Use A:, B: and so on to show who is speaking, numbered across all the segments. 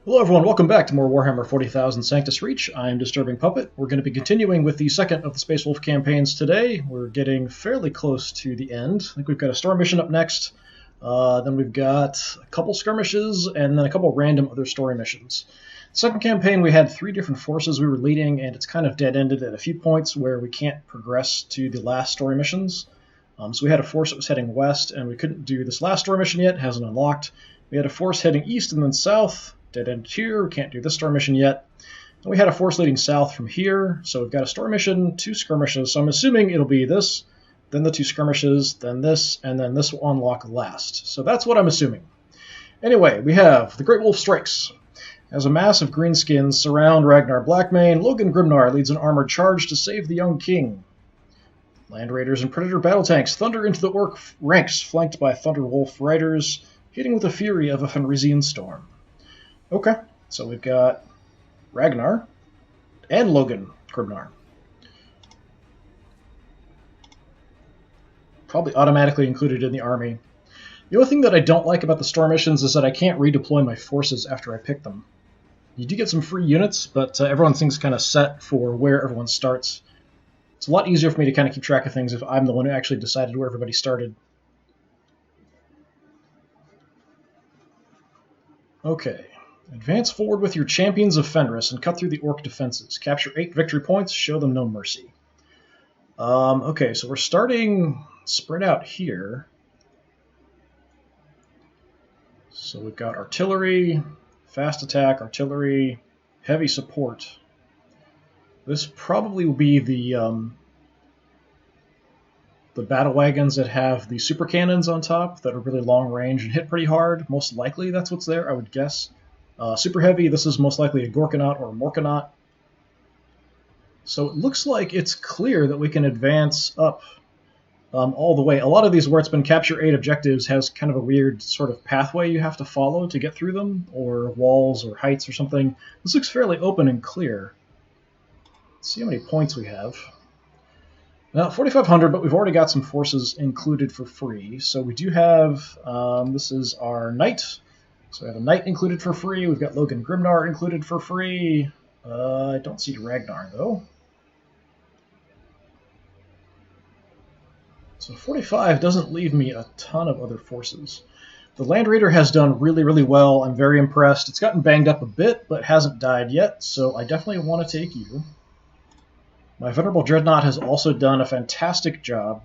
A: Hello everyone, welcome back to more Warhammer 40,000 Sanctus Reach. I'm DisturbingPuppet. We're going to be continuing with the second of the Space Wolf campaigns today. We're getting fairly close to the end. I think we've got a storm mission up next. Then we've got a couple skirmishes, and then a couple random other story missions. Second campaign, we had 3 different forces we were leading, and it's kind of dead-ended at a few points where we can't progress to the last story missions. So we had a force that was heading west, and we couldn't do this last story mission yet. It hasn't unlocked. We had a force heading east and then south. Dead end here, we can't do this story mission yet. And we had a force leading south from here, so we've got a story mission, 2 skirmishes, so I'm assuming it'll be this, then the 2 skirmishes, then this, and then this will unlock last. So that's what I'm assuming. Anyway, we have the Great Wolf Strikes. As a mass of greenskins surround Ragnar Blackmane, Logan Grimnar leads an armored charge to save the young king. Land Raiders and Predator battle tanks thunder into the orc ranks, flanked by Thunder Wolf riders, hitting with the fury of a Fenrisian storm. Okay, so we've got Ragnar and Logan Grimnar. Probably automatically included in the army. The only thing that I don't like about the storm missions is that I can't redeploy my forces after I pick them. You do get some free units, but everyone seems kind of set for where everyone starts. It's a lot easier for me to kind of keep track of things if I'm the one who actually decided where everybody started. Okay. Advance forward with your champions of Fenris and cut through the orc defenses. Capture 8 victory points, show them no mercy. Okay, so we're starting spread out here. So we've got artillery, fast attack, artillery, heavy support. This probably will be the battle wagons that have the super cannons on top that are really long range and hit pretty hard. Most likely that's what's there, I would guess. Super heavy, this is most likely a Gorkanaut or a Morkanaut. So it looks like it's clear that we can advance up all the way. A lot of these where it's been capture 8 objectives has kind of a weird sort of pathway you have to follow to get through them, or walls or heights or something. This looks fairly open and clear. Let's see how many points we have. Now, 4,500, but we've already got some forces included for free. So we do have, this is our knight. So we have a knight included for free. We've got Logan Grimnar included for free. I don't see Ragnar, though. So 45 doesn't leave me a ton of other forces. The Land Raider has done really, really well. I'm very impressed. It's gotten banged up a bit, but hasn't died yet, so I definitely want to take you. My Venerable Dreadnought has also done a fantastic job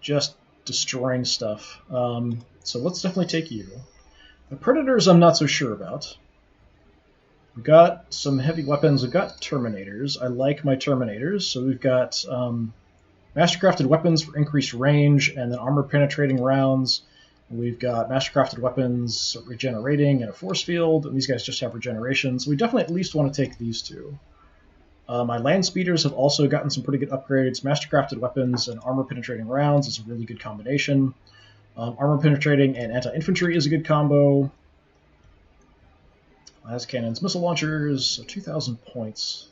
A: just destroying stuff. So let's definitely take you. The Predators I'm not so sure about. We've got some heavy weapons. We've got Terminators. I like my Terminators. So we've got Mastercrafted weapons for increased range and then armor-penetrating rounds. We've got Mastercrafted weapons regenerating and a force field, and these guys just have regeneration. So we definitely at least want to take these 2. My Land Speeders have also gotten some pretty good upgrades. Mastercrafted weapons and armor-penetrating rounds is a really good combination. Armor penetrating and anti-infantry is a good combo. Las cannons, missile launchers, so 2,000 points.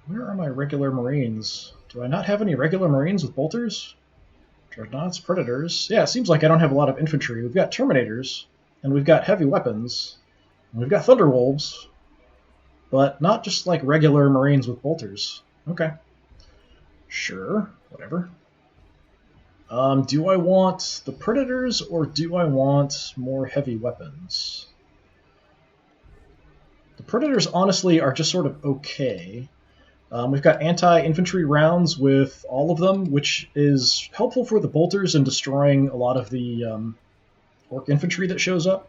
A: Where are my regular Marines? Do I not have any regular Marines with bolters? Dreadnoughts, Predators. Yeah, it seems like I don't have a lot of infantry. We've got Terminators, and we've got heavy weapons, and we've got Thunderwolves, but not just like regular Marines with bolters. Okay. Sure, whatever. Do I want the Predators, or do I want more heavy weapons? The Predators, honestly, are just sort of okay. We've got anti-infantry rounds with all of them, which is helpful for the bolters in destroying a lot of the orc infantry that shows up.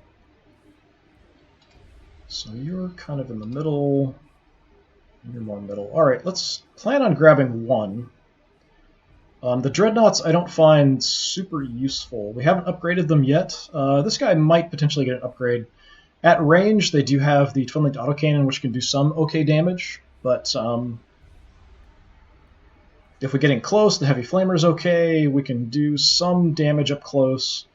A: So you're kind of in the middle. You're more middle. All right, let's plan on grabbing 1. The Dreadnoughts I don't find super useful. We haven't upgraded them yet. This guy might potentially get an upgrade. At range, they do have the twin-linked autocannon, which can do some okay damage, but if we're getting close, the heavy flamer's okay. We can do some damage up close.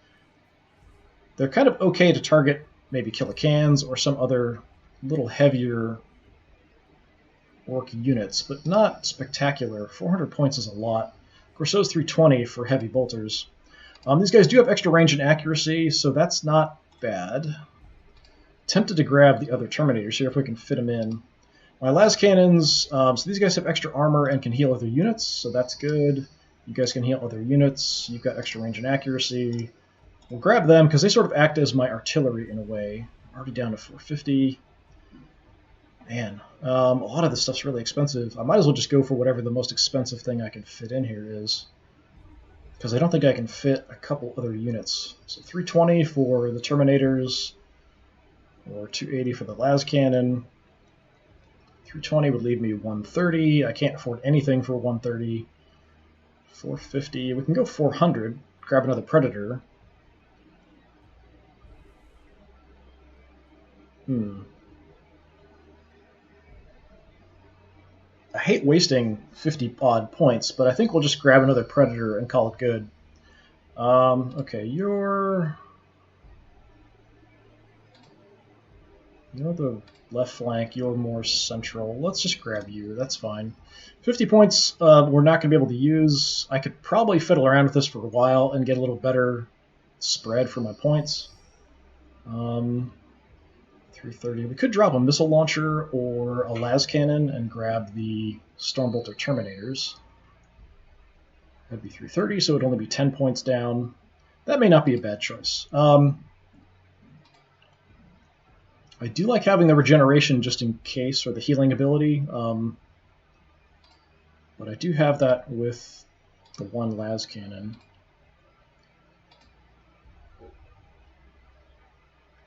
A: They're kind of okay to target maybe Killicans or some other little heavier orc units, but not spectacular. 400 points is a lot. Corso's 320 for heavy bolters. These guys do have extra range and accuracy, so that's not bad. Tempted to grab the other Terminators here if we can fit them in. My las cannons, so these guys have extra armor and can heal other units, so that's good. You guys can heal other units. You've got extra range and accuracy. We'll grab them because they sort of act as my artillery in a way. I'm already down to 450. Man, a lot of this stuff's really expensive. I might as well just go for whatever the most expensive thing I can fit in here is, because I don't think I can fit a couple other units. So 320 for the Terminators, or 280 for the las cannon. 320 would leave me 130. I can't afford anything for 130. 450. We can go 400. Grab another Predator. I hate wasting 50-odd points, but I think we'll just grab another Predator and call it good. Okay, you're the left flank, you're more central. Let's just grab you, that's fine. 50 points we're not going to be able to use. I could probably fiddle around with this for a while and get a little better spread for my points. 330. We could drop a missile launcher or a las cannon and grab the Stormbolter Terminators. That'd be 330, so it'd only be 10 points down. That may not be a bad choice. I do like having the regeneration just in case, or the healing ability, but I do have that with the one las cannon.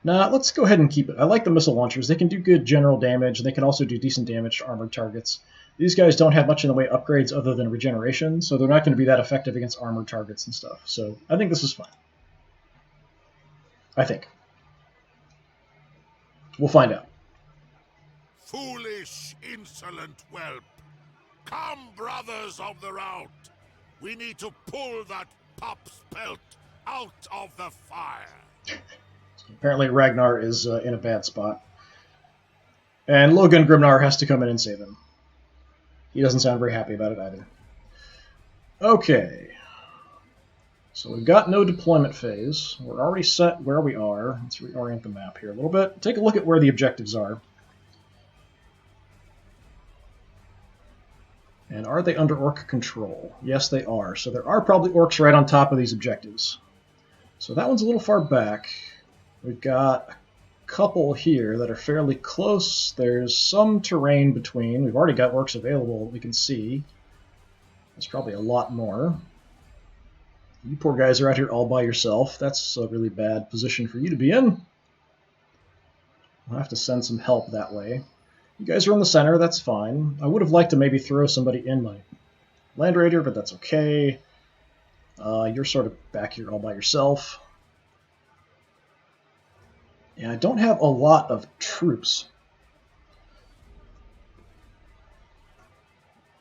A: Nah, let's go ahead and keep it. I like the missile launchers. They can do good general damage, and they can also do decent damage to armored targets. These guys don't have much in the way of upgrades other than regeneration, so they're not going to be that effective against armored targets and stuff. So I think this is fine. I think. We'll find out.
B: Foolish, insolent whelp. Come, brothers of the rout. We need to pull that pup's pelt out of the fire.
A: Apparently Ragnar is in a bad spot. And Logan Grimnar has to come in and save him. He doesn't sound very happy about it either. Okay. So we've got no deployment phase. We're already set where we are. Let's reorient the map here a little bit. Take a look at where the objectives are. And are they under orc control? Yes, they are. So there are probably orcs right on top of these objectives. So that one's a little far back. We've got a couple here that are fairly close. There's some terrain between. We've already got orcs available that we can see. There's probably a lot more. You poor guys are out here all by yourself. That's a really bad position for you to be in. I'll have to send some help that way. You guys are in the center, that's fine. I would have liked to maybe throw somebody in my Land Raider, but that's okay. You're sort of back here all by yourself. Yeah, I don't have a lot of troops.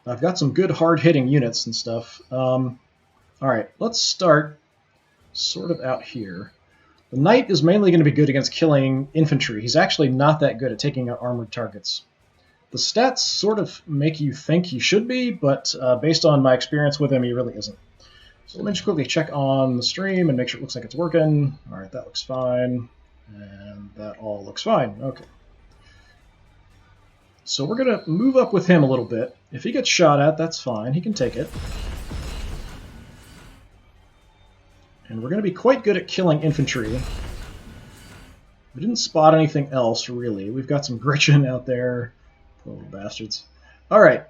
A: I've got some good hard-hitting units and stuff. Alright, let's start sort of out here. The Knight is mainly going to be good against killing infantry. He's actually not that good at taking out armored targets. The stats sort of make you think he should be, but based on my experience with him, he really isn't. So let me just quickly check on the stream and make sure it looks like it's working. Alright, that looks fine. And that all looks fine. Okay. So we're going to move up with him a little bit. If he gets shot at, that's fine. He can take it. And we're going to be quite good at killing infantry. We didn't spot anything else, really. We've got some Gretchen out there. Poor little bastards. Alright.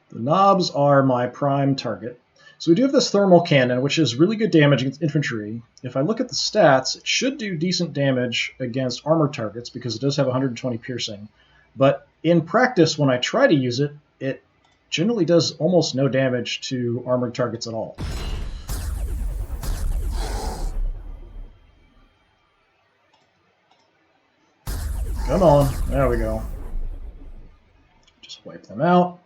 A: The knobs are my prime target. So we do have this thermal cannon, which is really good damage against infantry. If I look at the stats, it should do decent damage against armored targets, because it does have 120 piercing. But in practice, when I try to use it, it generally does almost no damage to armored targets at all. Come on. There we go. Just wipe them out.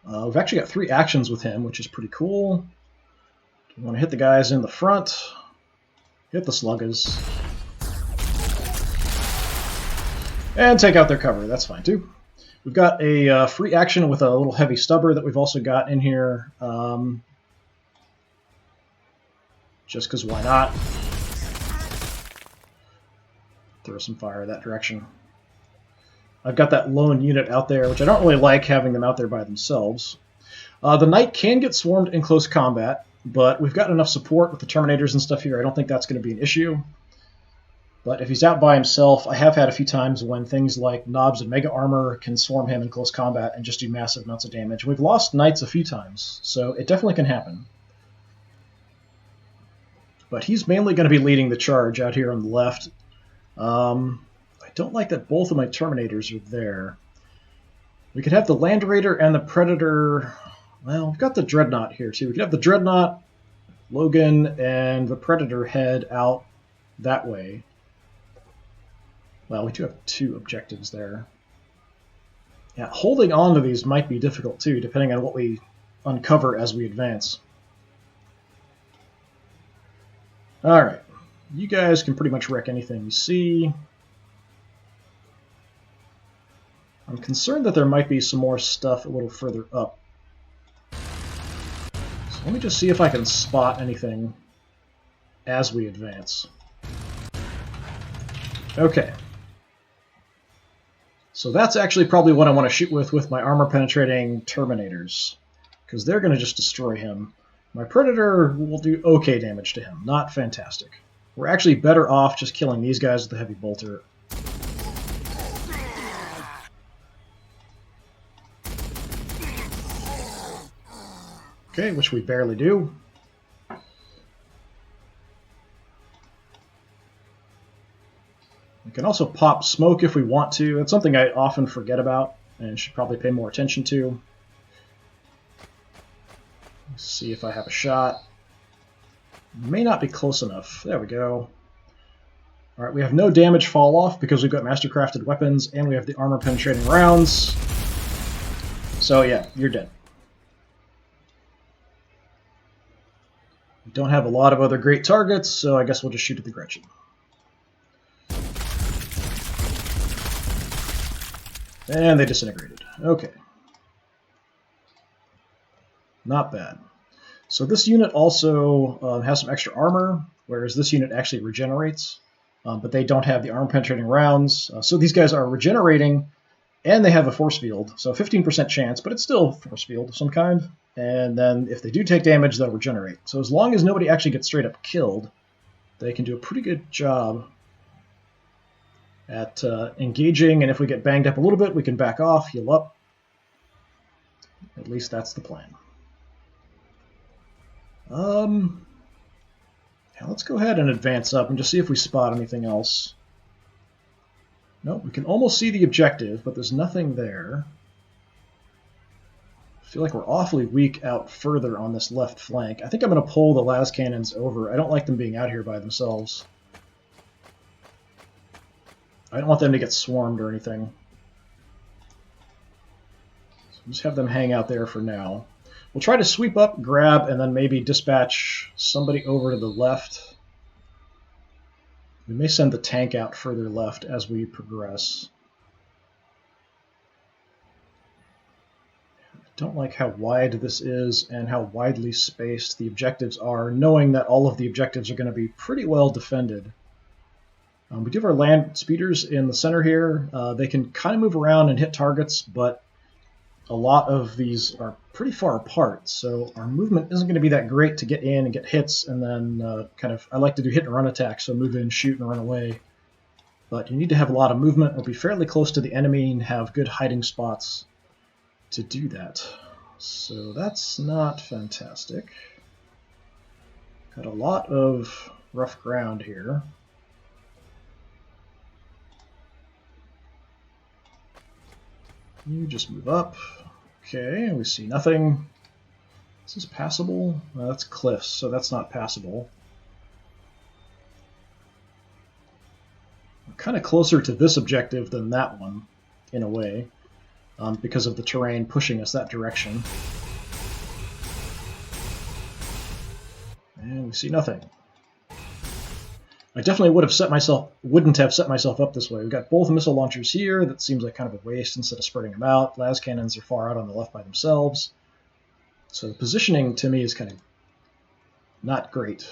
A: We've actually got 3 actions with him, which is pretty cool. We want to hit the guys in the front. Hit the sluggers. And take out their cover. That's fine, too. We've got a free action with a little heavy stubber that we've also got in here. Just because why not? throw some fire that direction. I've got that lone unit out there, which I don't really like having them out there by themselves. The Knight can get swarmed in close combat, but we've got enough support with the Terminators and stuff here. I don't think that's going to be an issue. But if he's out by himself, I have had a few times when things like Knobs and Mega Armor can swarm him in close combat and just do massive amounts of damage. We've lost Knights a few times, so it definitely can happen. But he's mainly going to be leading the charge out here on the left. I don't like that both of my Terminators are there. We could have the Land Raider and the Predator. Well, we've got the Dreadnought here, too. We could have the Dreadnought, Logan, and the Predator head out that way. Well, we do have two objectives there. Yeah, holding on to these might be difficult, too, depending on what we uncover as we advance. Alright. You guys can pretty much wreck anything you see. I'm concerned that there might be some more stuff a little further up. So let me just see if I can spot anything as we advance. Okay. So that's actually probably what I want to shoot with my armor-penetrating Terminators, because they're going to just destroy him. My Predator will do okay damage to him, not fantastic. We're actually better off just killing these guys with the Heavy Bolter. Okay, which we barely do. We can also pop smoke if we want to. That's something I often forget about and should probably pay more attention to. Let's see if I have a shot. May not be close enough. There we go. Alright, we have no damage fall off because we've got mastercrafted weapons and we have the armor penetrating rounds. So yeah, you're dead. We don't have a lot of other great targets, so I guess we'll just shoot at the Gretchen. And they disintegrated. Okay. Not bad. So this unit also has some extra armor, whereas this unit actually regenerates, but they don't have the armor-penetrating rounds. So these guys are regenerating, and they have a force field, so 15% chance, but it's still a force field of some kind. And then if they do take damage, they'll regenerate. So as long as nobody actually gets straight up killed, they can do a pretty good job at engaging, and if we get banged up a little bit, we can back off, heal up. At least that's the plan. Yeah, let's go ahead and advance up and just see if we spot anything else. Nope, we can almost see the objective, but there's nothing there. I feel like we're awfully weak out further on this left flank. I think I'm going to pull the las cannons over. I don't like them being out here by themselves. I don't want them to get swarmed or anything. So just have them hang out there for now. We'll try to sweep up, grab, and then maybe dispatch somebody over to the left. We may send the tank out further left as we progress. I don't like how wide this is and how widely spaced the objectives are, knowing that all of the objectives are going to be pretty well defended. We do have our land speeders in the center here. They can kind of move around and hit targets, but a lot of these are pretty far apart, so our movement isn't going to be that great to get in and get hits, and then I like to do hit and run attacks, so move in, shoot, and run away. But you need to have a lot of movement or be fairly close to the enemy and have good hiding spots to do that. So that's not fantastic. Got a lot of rough ground here. You just move up. Okay, we see nothing. This is passable. That's cliffs, so that's not passable. We're kind of closer to this objective than that one, in a way, because of the terrain pushing us that direction. And we see nothing. I definitely wouldn't have set myself up this way. We've got both missile launchers here. That seems like kind of a waste instead of spreading them out. Las cannons are far out on the left by themselves. So the positioning to me is kind of not great.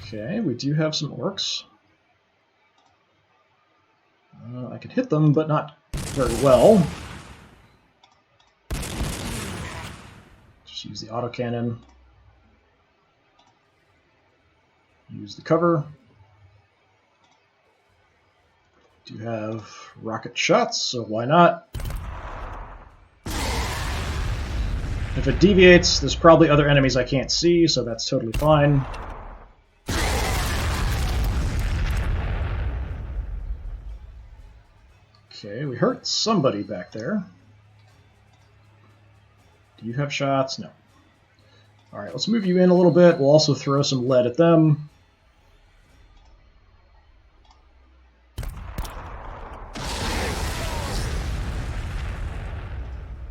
A: Okay, we do have some orcs. I can hit them, but not very well. Just use the autocannon. Use the cover. Do have rocket shots, so why not? If it deviates, there's probably other enemies I can't see, so that's totally fine. Okay, we hurt somebody back there. Do you have shots? No. Alright, let's move you in a little bit. We'll also throw some lead at them.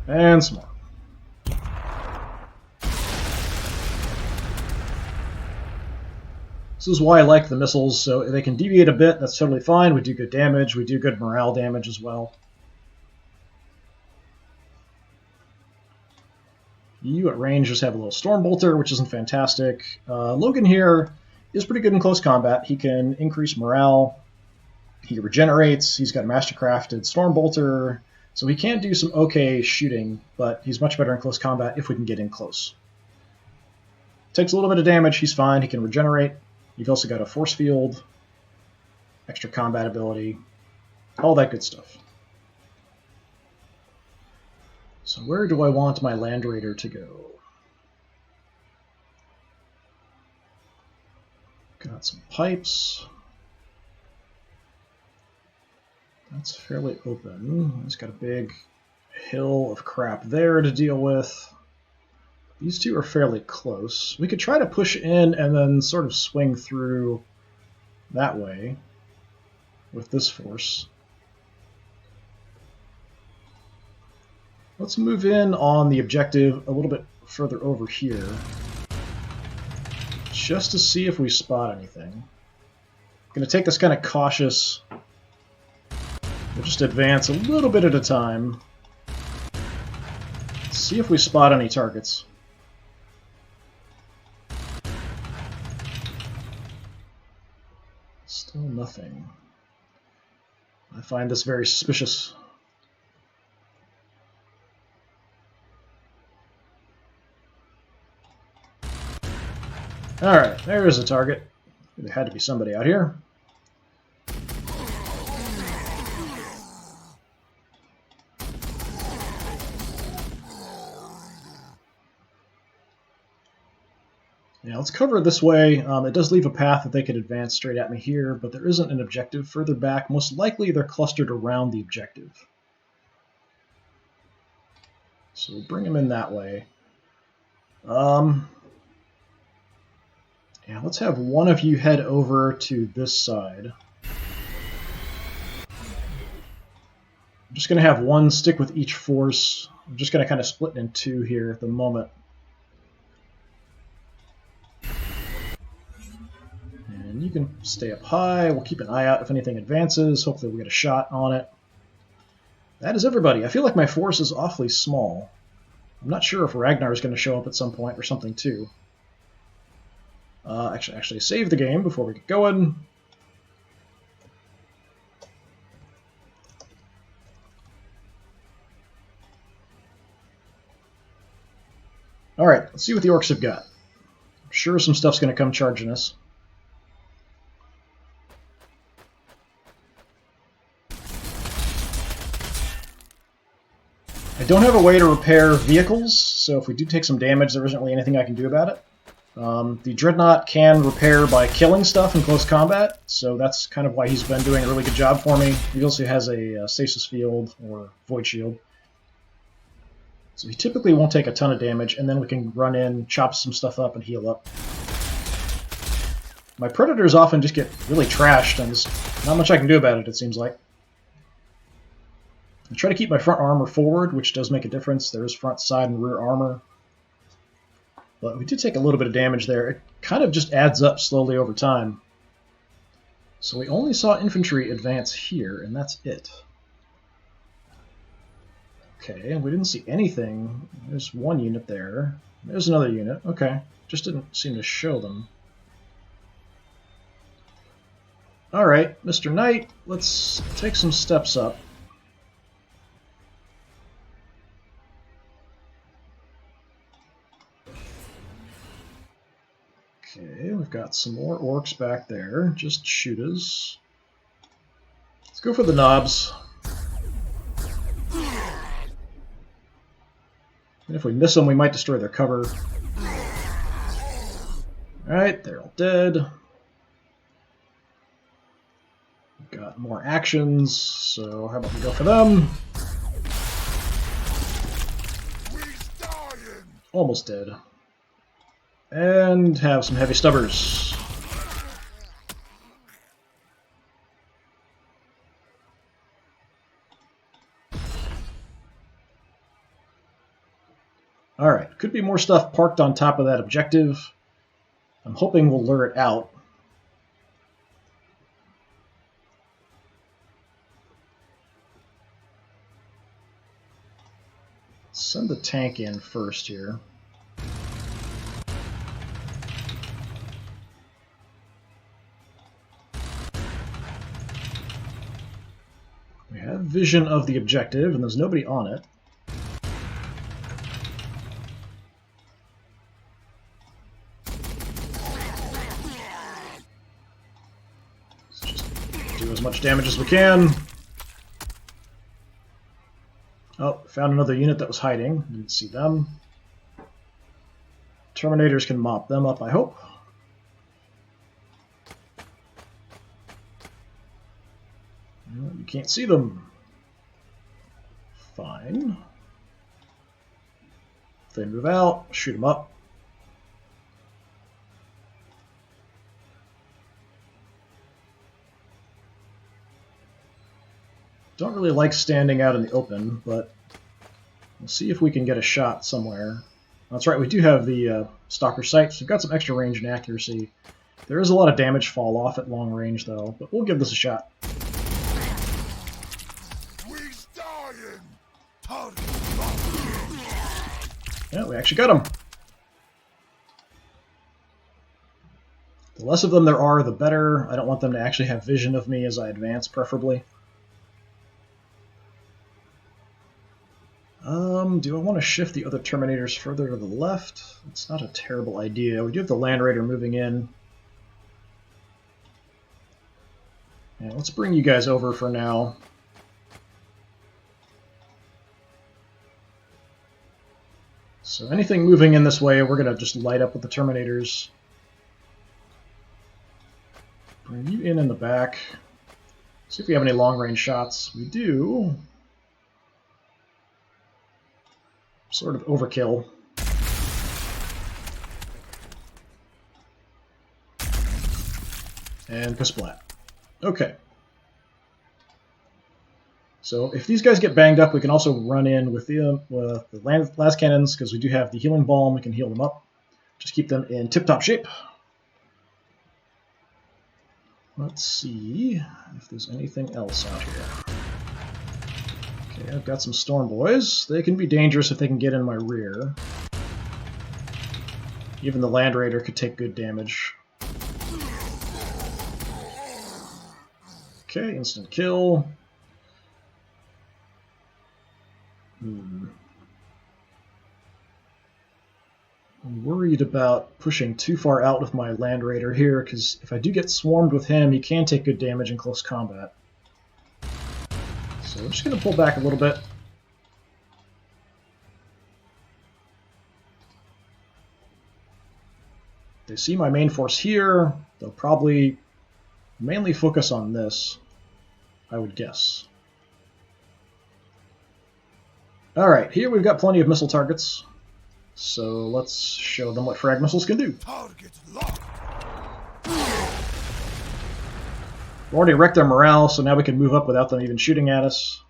A: And some more. This is why I like the missiles, so they can deviate a bit, that's totally fine. We do good damage, we do good morale damage as well. You at range just have a little Stormbolter, which isn't fantastic. Logan here is pretty good in close combat. He can increase morale, he regenerates, he's got a Mastercrafted Stormbolter, so he can do some okay shooting, but he's much better in close combat if we can get in close. Takes a little bit of damage, he's fine, he can regenerate. You've also got a force field, extra combat ability, all that good stuff. So where do I want my Land Raider to go? Got some pipes. That's fairly open. It's got a big hill of crap there to deal with. These two are fairly close. We could try to push in and then sort of swing through that way with this force. Let's move in on the objective a little bit further over here, just to see if we spot anything. I'm going to take this kind of cautious. We'll just advance a little bit at a time. See if we spot any targets. Still nothing. I find this very suspicious. Alright, there's a target. There had to be somebody out here. Yeah, let's cover it this way. It does leave a path that they could advance straight at me here, but there isn't an objective further back. Most likely they're clustered around the objective. So we'll bring them in that way. Yeah, let's have one of you head over to this side. I'm just going to have one stick with each force. I'm just going to kind of split in two here at the moment. And you can stay up high. We'll keep an eye out if anything advances. Hopefully we'll get a shot on it. That is everybody. I feel like my force is awfully small. I'm not sure if Ragnar is going to show up at some point or something too. Actually, save the game before we get going. Alright, let's see what the orcs have got. I'm sure some stuff's going to come charging us. I don't have a way to repair vehicles, so if we do take some damage, there isn't really anything I can do about it. The Dreadnought can repair by killing stuff in close combat, so that's kind of why he's been doing a really good job for me. He also has a stasis field, or void shield. So he typically won't take a ton of damage, and then we can run in, chop some stuff up, and heal up. My Predators often just get really trashed, and there's not much I can do about it, it seems like. I try to keep my front armor forward, which does make a difference. There is front, side, and rear armor. But we did take a little bit of damage there. It kind of just adds up slowly over time. So we only saw infantry advance here, and that's it. Okay, and we didn't see anything. There's one unit there. There's another unit. Okay, just didn't seem to show them. Alright, Mr. Knight, let's take some steps up. Okay, we've got some more orcs back there. Just shoot us. Let's go for the knobs. And if we miss them, we might destroy their cover. Alright, they're all dead. We've got more actions, so how about we go for them? Almost dead. And have some heavy stubbers. Alright, could be more stuff parked on top of that objective. I'm hoping we'll lure it out. Send the tank in first here. We have vision of the objective, and there's nobody on it. Let's just do as much damage as we can. Oh, found another unit that was hiding. Didn't see them. Terminators can mop them up, I hope. You can't see them. Fine. If they move out, shoot them up. Don't really like standing out in the open, but we'll see if we can get a shot somewhere. That's right, we do have the stalker sights. We've got some extra range and accuracy. There is a lot of damage fall off at long range, though, but we'll give this a shot. Yeah, we actually got him. The less of them there are, the better. I don't want them to actually have vision of me as I advance, preferably. Do I want to shift the other Terminators further to the left? It's not a terrible idea. We do have the Land Raider moving in. Yeah, let's bring you guys over for now. So anything moving in this way, we're going to just light up with the Terminators. Bring you in the back. See if we have any long-range shots. We do. Sort of overkill. And Kasplat. Okay. So if these guys get banged up, we can also run in with the last cannons, because we do have the healing balm. We can heal them up. Just keep them in tip-top shape. Let's see if there's anything else out here. Okay, I've got some Storm Boys. They can be dangerous if they can get in my rear. Even the Land Raider could take good damage. Okay, instant kill. I'm worried about pushing too far out with my Land Raider here, because if I do get swarmed with him, he can take good damage in close combat. So we're just going to pull back a little bit. They see my main force here. They'll probably mainly focus on this, I would guess. Alright, here we've got plenty of missile targets. So let's show them what frag missiles can do. Target locked. We already wrecked their morale, so now we can move up without them even shooting at us.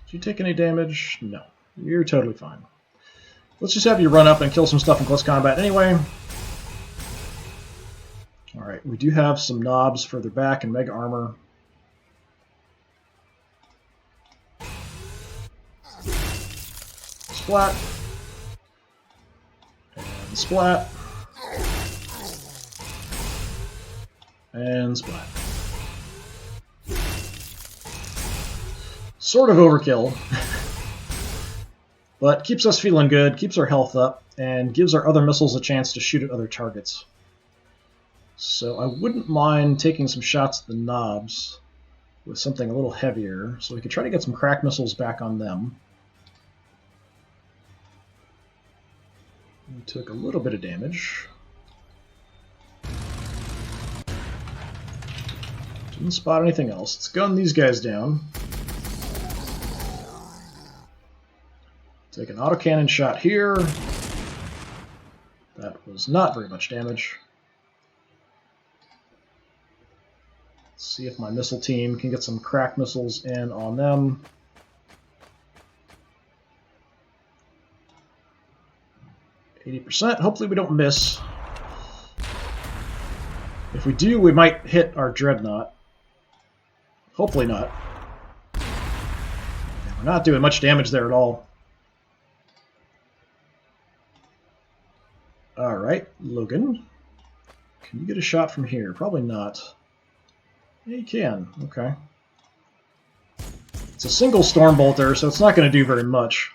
A: Did you take any damage? No. You're totally fine. Let's just have you run up and kill some stuff in close combat anyway. Alright, we do have some knobs further back and mega armor. Splat. And Splat. And splat. Sort of overkill. But keeps us feeling good, keeps our health up, and gives our other missiles a chance to shoot at other targets. So I wouldn't mind taking some shots at the knobs with something a little heavier, so we could try to get some crack missiles back on them. We took a little bit of damage. Didn't spot anything else. Let's gun these guys down. Take an autocannon shot here. That was not very much damage. Let's see if my missile team can get some crack missiles in on them. %. Hopefully we don't miss. If we do, we might hit our dreadnought. Hopefully not. Yeah, we're not doing much damage there at all. Alright, Logan. Can you get a shot from here? Probably not. Yeah, you can. Okay. It's a single storm bolter, so it's not going to do very much.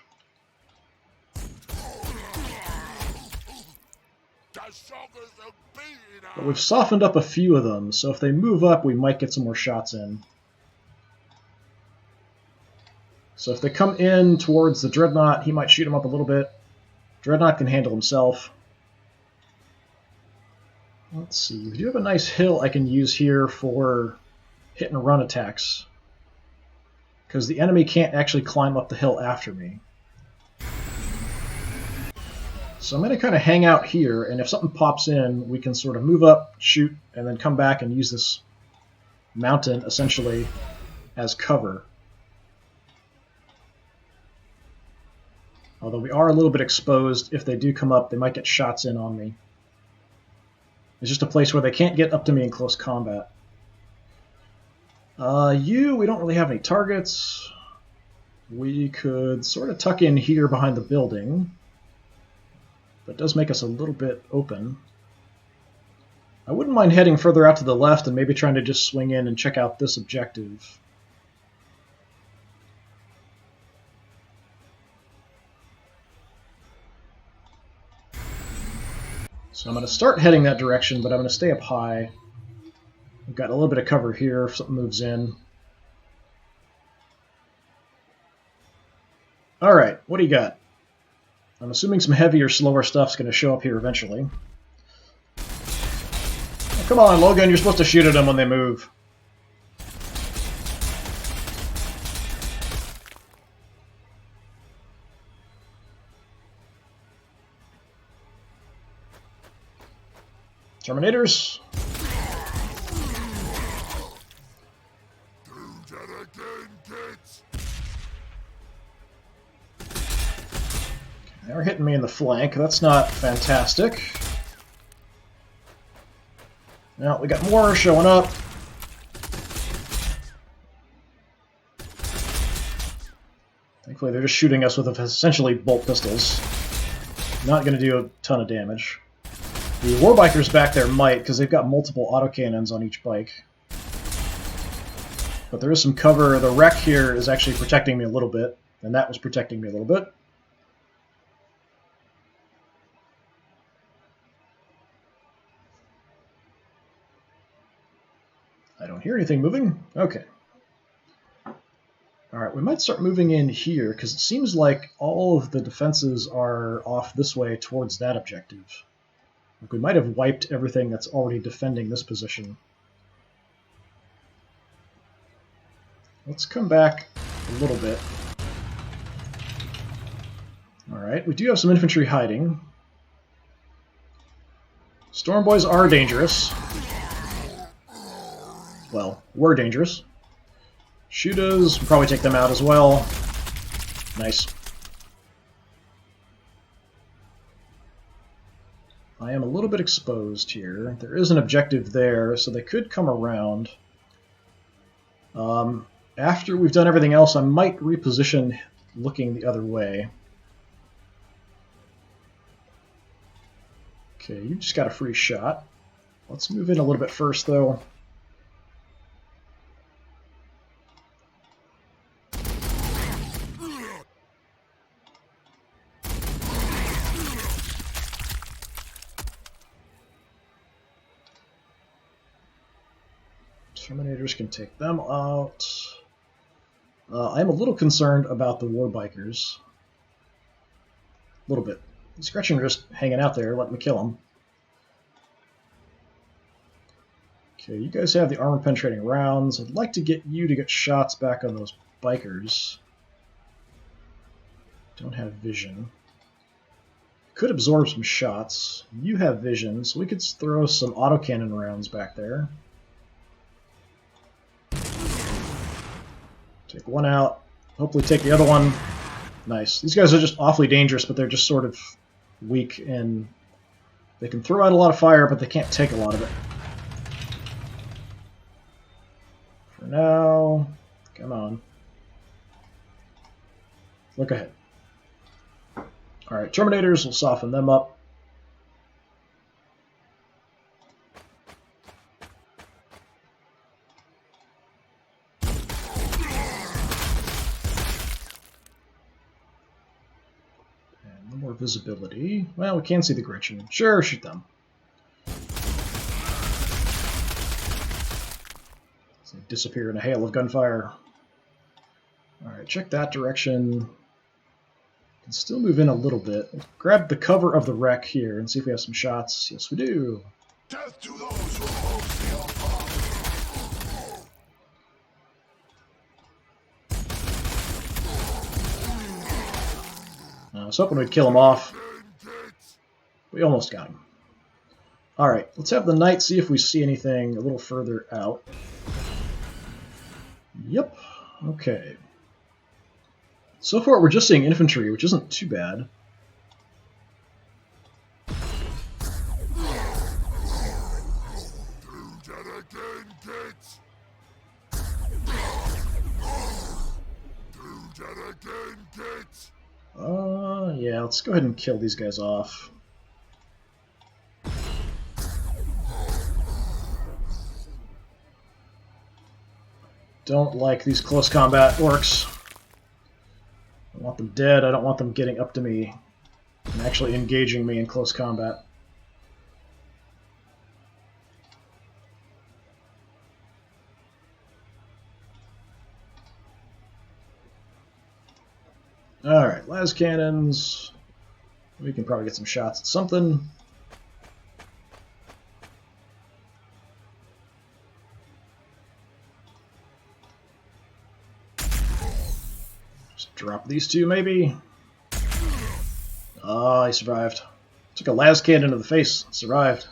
A: But we've softened up a few of them, so if they move up, we might get some more shots in. So if they come in towards the Dreadnought, he might shoot him up a little bit. Dreadnought can handle himself. Let's see, we do have a nice hill I can use here for hit and run attacks, because the enemy can't actually climb up the hill after me. So I'm going to kind of hang out here, and if something pops in, we can sort of move up, shoot, and then come back and use this mountain essentially as cover. Although we are a little bit exposed. If they do come up, they might get shots in on me. It's just a place where they can't get up to me in close combat. We don't really have any targets. We could sort of tuck in here behind the building. That does make us a little bit open. I wouldn't mind heading further out to the left and maybe trying to just swing in and check out this objective. So I'm going to start heading that direction, but I'm going to stay up high. We've got a little bit of cover here if something moves in. Alright, what do you got? I'm assuming some heavier, slower stuff's going to show up here eventually. Oh, come on, Logan, you're supposed to shoot at them when they move. Terminators. They're hitting me in the flank. That's not fantastic. Now we got more showing up. Thankfully, they're just shooting us with essentially bolt pistols. Not going to do a ton of damage. The Warbikers back there might, because they've got multiple autocannons on each bike. But there is some cover. The wreck here is actually protecting me a little bit, and that was protecting me a little bit. I don't hear anything moving. Okay. Alright, we might start moving in here, because it seems like all of the defenses are off this way towards that objective. Like we might have wiped everything that's already defending this position. Let's come back a little bit. Alright, we do have some infantry hiding. Storm Boys are dangerous. Well, were dangerous. Shooters, we'll probably take them out as well. Nice. I am a little bit exposed here. There is an objective there, so they could come around. After we've done everything else, I might reposition looking the other way. Okay, you just got a free shot. Let's move in a little bit first, though. Terminators can take them out. I'm a little concerned about the war bikers. A little bit. Scratching just hanging out there, let me kill them. Okay, you guys have the armor-penetrating rounds. I'd like to get you to get shots back on those bikers. Don't have vision. Could absorb some shots. You have vision, so we could throw some autocannon rounds back there. Take one out. Hopefully take the other one. Nice. These guys are just awfully dangerous, but they're just sort of weak, and they can throw out a lot of fire, but they can't take a lot of it. For now, come on. Look ahead. Alright, Terminators, will soften them up. Visibility. Well, we can see the Gretchen. Sure, shoot them. So they disappear in a hail of gunfire. Alright, check that direction. Can still move in a little bit. Let's grab the cover of the wreck here and see if we have some shots. Yes, we do.
B: Death to those who hold
A: I was hoping we'd kill him off. We almost got him. Alright, let's have the knight see if we see anything a little further out. Yep. Okay. So far we're just seeing infantry, which isn't too bad. Yeah, let's go ahead and kill these guys off. Don't like these close combat orcs. I want them dead. I don't want them getting up to me and actually engaging me in close combat. Alright, las cannons. We can probably get some shots at something. Just drop these two, maybe. Ah, he survived. Took a las cannon to the face. Survived.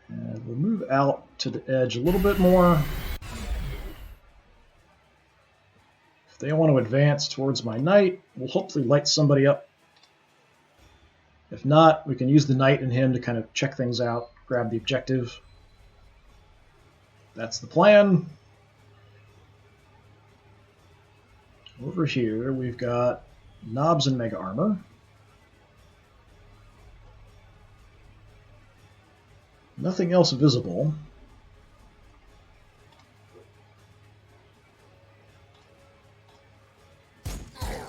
A: And we'll move out to the edge a little bit more. If they want to advance towards my knight, we'll hopefully light somebody up. If not, we can use the knight and him to kind of check things out, grab the objective. That's the plan. Over here, we've got knobs and mega armor. Nothing else visible.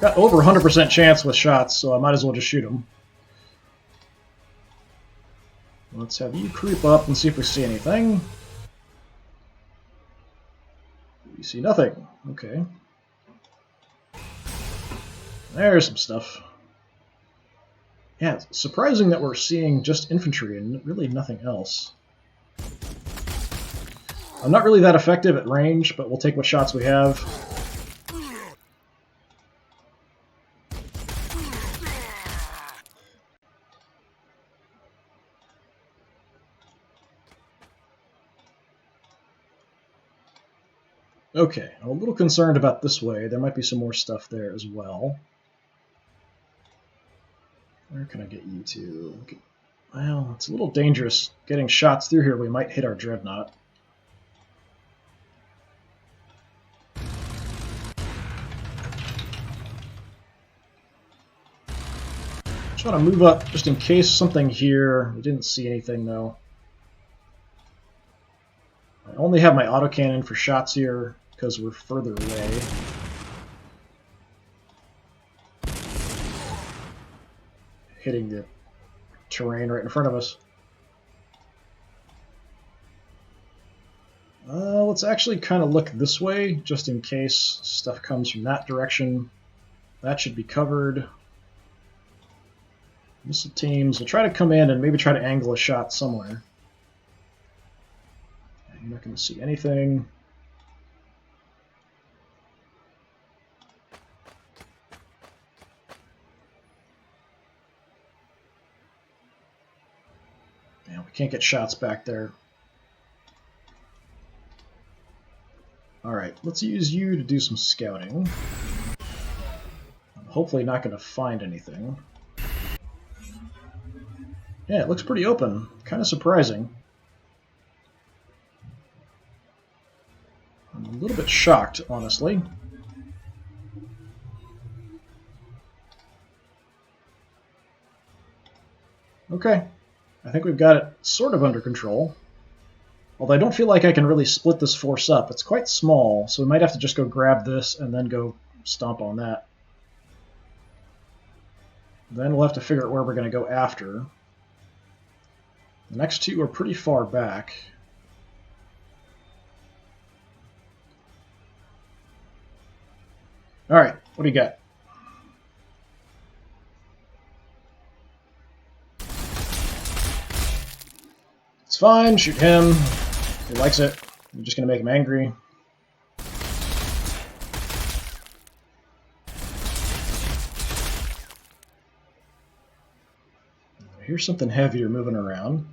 A: Got over 100% chance with shots, so I might as well just shoot them. Let's have you creep up and see if we see anything. We see nothing. Okay. There's some stuff. Yeah, it's surprising that we're seeing just infantry and really nothing else. I'm not really that effective at range, but we'll take what shots we have. Okay, I'm a little concerned about this way. There might be some more stuff there as well. Where can I get you to? Well, it's a little dangerous getting shots through here. We might hit our dreadnought. Just want to move up just in case something here. We didn't see anything though. I only have my autocannon for shots here because we're further away. Hitting the terrain right in front of us. Let's actually kind of look this way just in case stuff comes from that direction. That should be covered. Missile teams will try to come in and maybe try to angle a shot somewhere. You're not going to see anything. Yeah, we can't get shots back there. Alright, let's use you to do some scouting. I'm hopefully not going to find anything. Yeah, it looks pretty open. Kind of surprising. I'm a little bit shocked, honestly. Okay. I think we've got it sort of under control. Although I don't feel like I can really split this force up. It's quite small, so we might have to just go grab this and then go stomp on that. Then we'll have to figure out where we're going to go after. The next two are pretty far back. Alright, what do you got? It's fine, shoot him. He likes it. You're just going to make him angry. Here's something heavier moving around.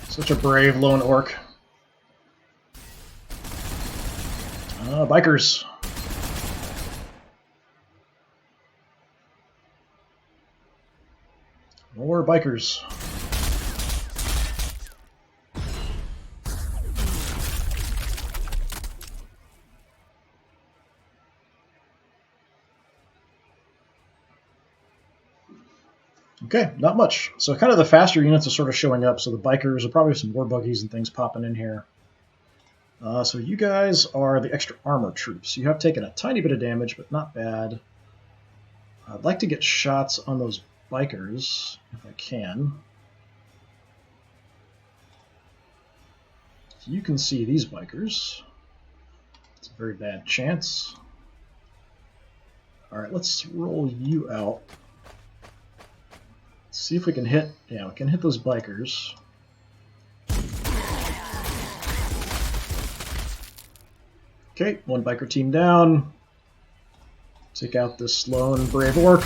A: Such a brave lone orc. Bikers. More bikers. Okay, not much. So kind of the faster units are sort of showing up, so the bikers are probably some war buggies and things popping in here. So you guys are the extra armor troops. You have taken a tiny bit of damage, but not bad. I'd like to get shots on those bikers, if I can. So you can see these bikers. It's a very bad chance. Alright, let's roll you out. Let's see if we can hit... Yeah, we can hit those bikers. Okay, one biker team down. Take out this lone brave orc.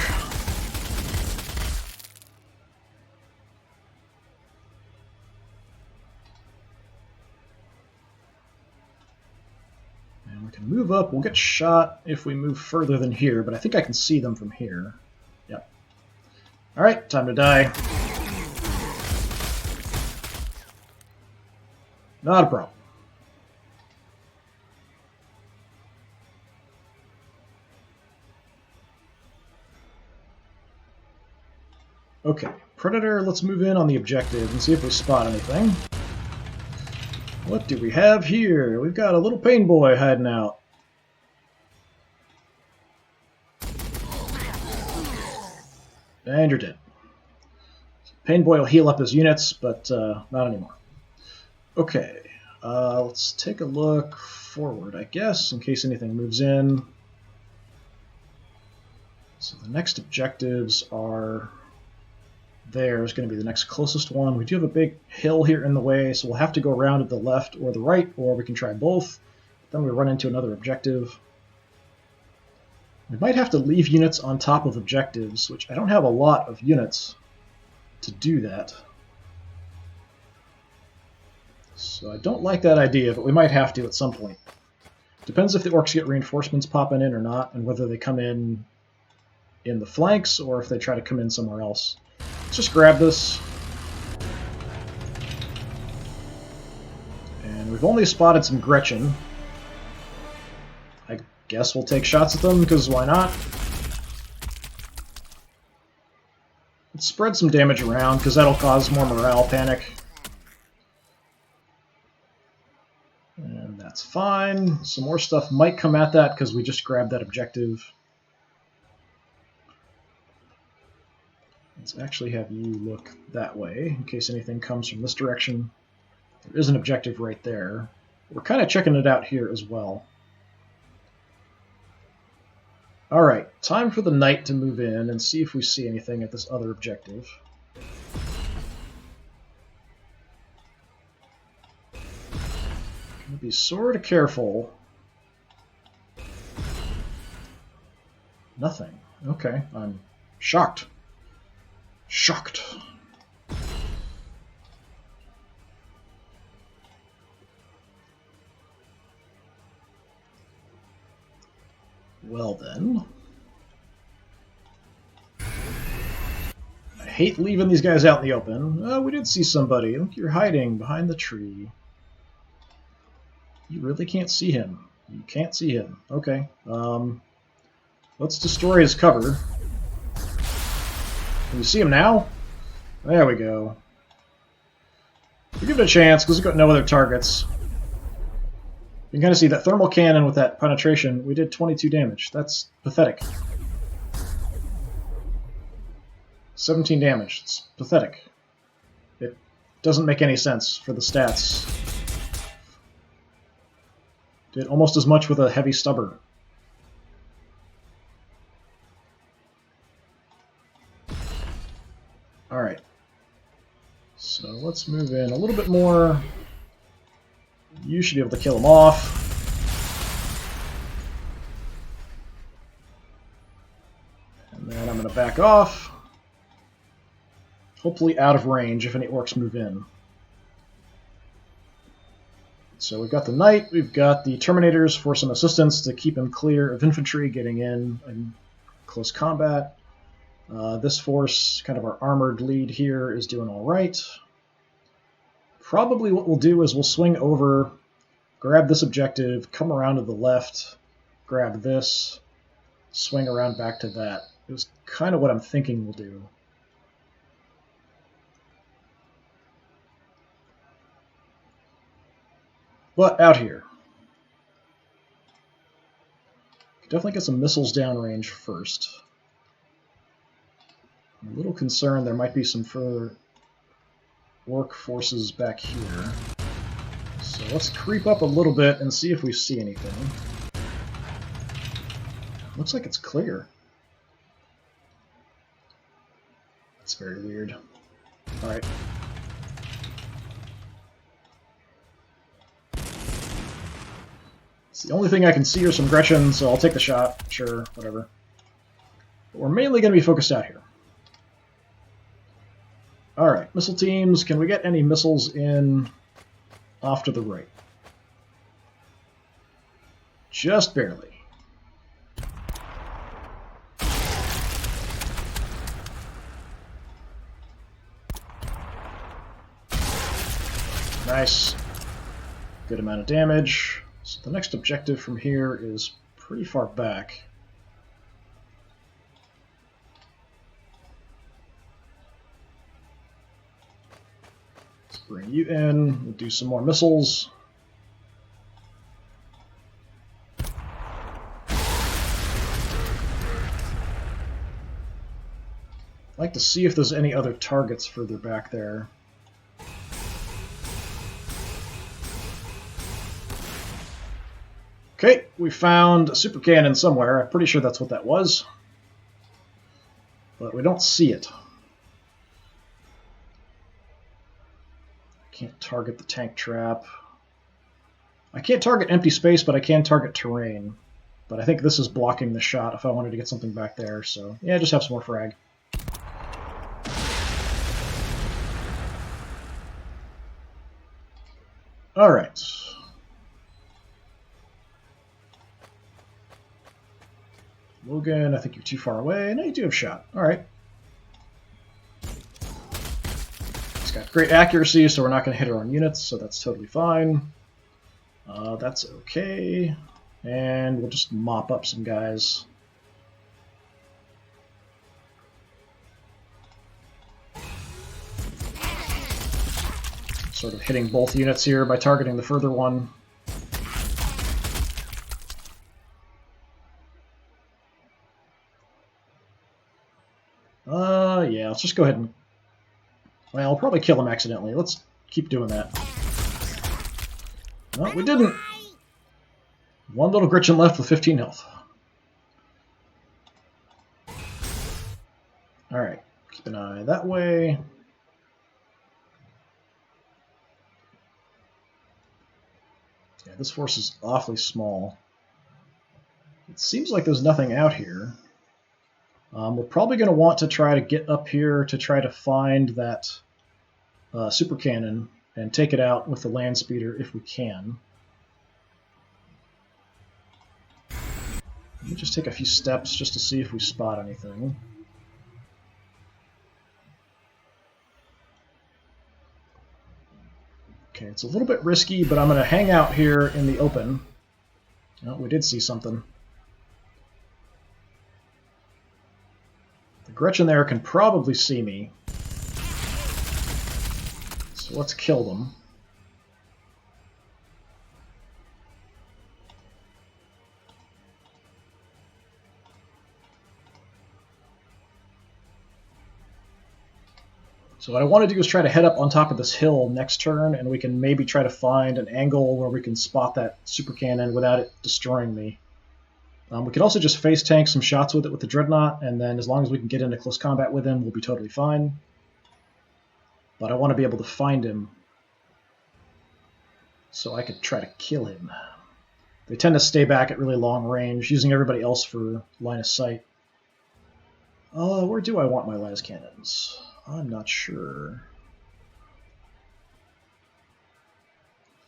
A: And we can move up. We'll get shot if we move further than here, but I think I can see them from here. Yep. Alright, time to die. Not a problem. Okay, Predator, let's move in on the objective and see if we spot anything. What do we have here? We've got a little pain boy hiding out. And you're dead. Pain boy will heal up his units, but not anymore. Okay, let's take a look forward, I guess, in case anything moves in. So the next objectives are... There is going to be the next closest one. We do have a big hill here in the way, so we'll have to go around to the left or the right, or we can try both. Then we run into another objective. We might have to leave units on top of objectives, which I don't have a lot of units to do that. So I don't like that idea, but we might have to at some point. Depends if the orcs get reinforcements popping in or not, and whether they come in the flanks or if they try to come in somewhere else. Let's just grab this. And we've only spotted some Gretchen. I Guess we'll take shots at them, because why not? Let's spread some damage around, because that'll cause more morale panic. And that's fine. Some more stuff might come at that, because we just grabbed that objective. Let's actually have you look that way, in case anything comes from this direction. There is an objective right there. We're kind of checking it out here as well. Alright, time for the knight to move in and see if we see anything at this other objective. Gonna be sort of careful. Nothing. Okay, I'm shocked. Shocked. Well then. I hate leaving these guys out in the open. Oh, we did see somebody. Look, you're hiding behind the tree. You really can't see him. You can't see him. Okay. Let's destroy his cover. Can you see him now? There we go. We give it a chance because we've got no other targets. You can kind of see that thermal cannon with that penetration, we did 22 damage. That's pathetic. 17 damage. It's pathetic. It doesn't make any sense for the stats. Did almost as much with a heavy stubber. Alright. So let's move in a little bit more. You should be able to kill him off. And then I'm going to back off. Hopefully out of range if any orcs move in. So we've got the knight, we've got the terminators for some assistance to keep him clear of infantry getting in close combat. This force, kind of our armored lead here, is doing all right. Probably what we'll do is we'll swing over, grab this objective, come around to the left, grab this, swing around back to that. It was kind of what I'm thinking we'll do. But out here. Definitely get some missiles downrange first. I'm a little concerned there might be some further orc forces back here. So let's creep up a little bit and see if we see anything. Looks like it's clear. That's very weird. Alright. It's the only thing I can see are some Gretchen, so I'll take the shot. Sure, whatever. But we're mainly going to be focused out here. Alright, missile teams, can we get any missiles in off to the right? Just barely. Nice. Good amount of damage. So the next objective from here is pretty far back. Bring you in, we'll do some more missiles. I'd like to see if there's any other targets further back there. Okay, we found a super cannon somewhere. I'm pretty sure that's what that was. But we don't see it. Can't target the tank trap. I can't target empty space, but I can target terrain. But I think this is blocking the shot if I wanted to get something back there, so yeah, just have some more frag. Alright. Logan, I think you're too far away. No, you do have shot. Alright. Got great accuracy, so we're not going to hit our own units, so that's totally fine. That's okay. And we'll just mop up some guys. Sort of hitting both units here by targeting the further one. Yeah, let's just go ahead and... Well, I'll probably kill him accidentally. Let's keep doing that. No, we didn't. One little Gretchen left with 15 health. Alright, keep an eye that way. Yeah, this force is awfully small. It seems like there's nothing out here. We're probably going to want to try to get up here to try to find that super cannon and take it out with the land speeder if we can. Let me just take a few steps just to see if we spot anything. Okay, it's a little bit risky, but I'm going to hang out here in the open. Oh, we did see something. The Gretchen there can probably see me. So let's kill them. So what I want to do is try to head up on top of this hill next turn, and we can maybe try to find an angle where we can spot that super cannon without it destroying me. We could also just face tank some shots with it with the Dreadnought, and then as long as we can get into close combat with him, we'll be totally fine. But I want to be able to find him so I could try to kill him. They tend to stay back at really long range, using everybody else for line of sight. Where do I want my las cannons? I'm not sure.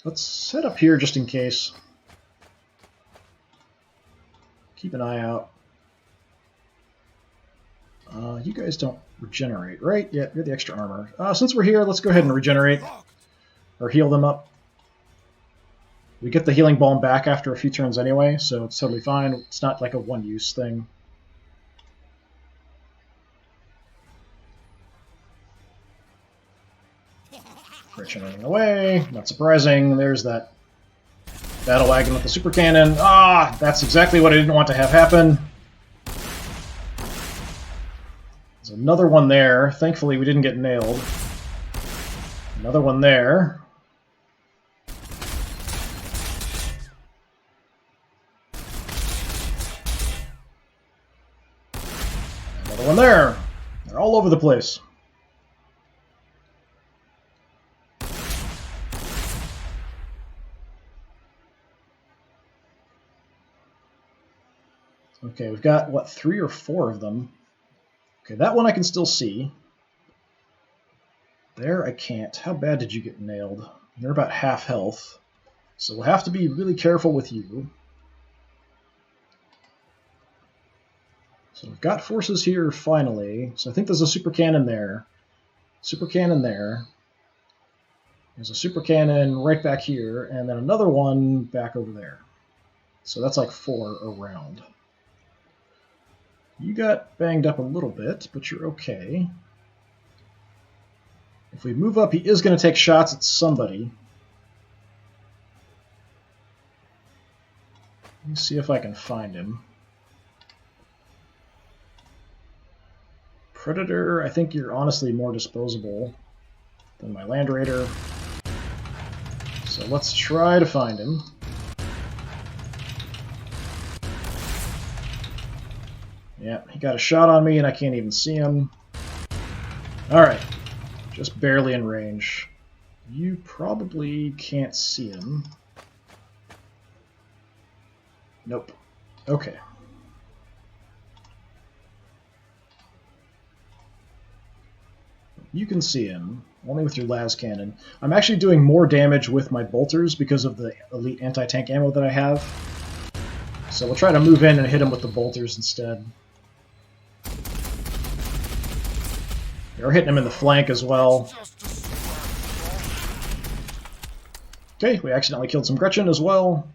A: Let's set up here just in case. Keep an eye out. You guys don't regenerate, right? Yeah, you're the extra armor. Since we're here, let's go ahead and regenerate. Or heal them up. We get the healing balm back after a few turns anyway, so it's totally fine. It's not like a one-use thing. Gretchen running away. Not surprising. There's that battle wagon with the super cannon. Ah, that's exactly what I didn't want to have happen. There's another one there. Thankfully, we didn't get nailed. Another one there. Another one there. They're all over the place. Okay, we've got, what, 3 or 4 of them. Okay, that one I can still see. There I can't. How bad did you get nailed? You're about half health. So we'll have to be really careful with you. So we've got forces here finally. So I think there's a super cannon there. Super cannon there. There's a super cannon right back here, and then another one back over there. So that's like 4 around. You got banged up a little bit, but you're okay. If we move up, he is going to take shots at somebody. Let me see if I can find him. Predator, I think you're honestly more disposable than my Land Raider. So let's try to find him. Yeah, he got a shot on me and I can't even see him. Alright, just barely in range. You probably can't see him. Nope. Okay. You can see him, only with your las cannon. I'm actually doing more damage with my bolters because of the elite anti-tank ammo that I have. So we'll try to move in and hit him with the bolters instead. We're hitting him in the flank as well. Okay, we accidentally killed some Gretchen as well.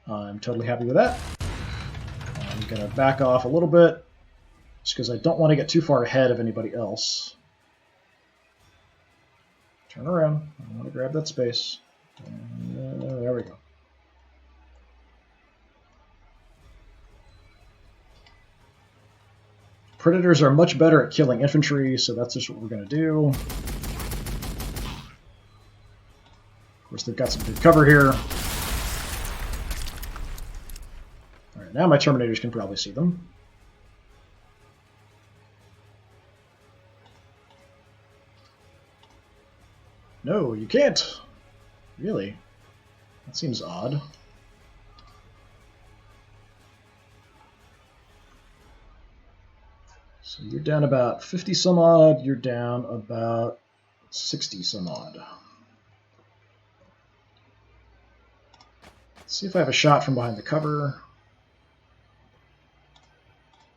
A: I'm totally happy with that. I'm going to back off a little bit, just because I don't want to get too far ahead of anybody else. Turn around. I want to grab that space. There we go. Predators are much better at killing infantry, so that's just what we're going to do. Of course, they've got some good cover here. Alright, now my Terminators can probably see them. No, you can't! Really? That seems odd. So you're down about 50 some odd, you're down about 60 some odd. Let's see if I have a shot from behind the cover.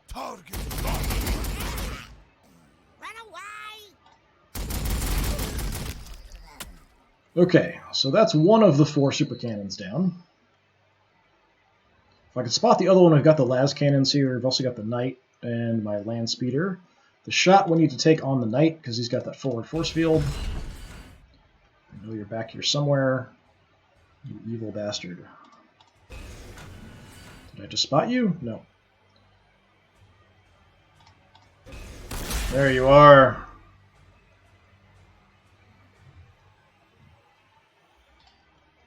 B: Target. Run away!
A: Okay, so that's one of the 4 super cannons down. If I can spot the other one, I've got the las cannons here. I've also got the knight and my land speeder. The shot we need to take on the knight because he's got that forward force field. I know you're back here somewhere, you evil bastard. Did I just spot you? No. There you are.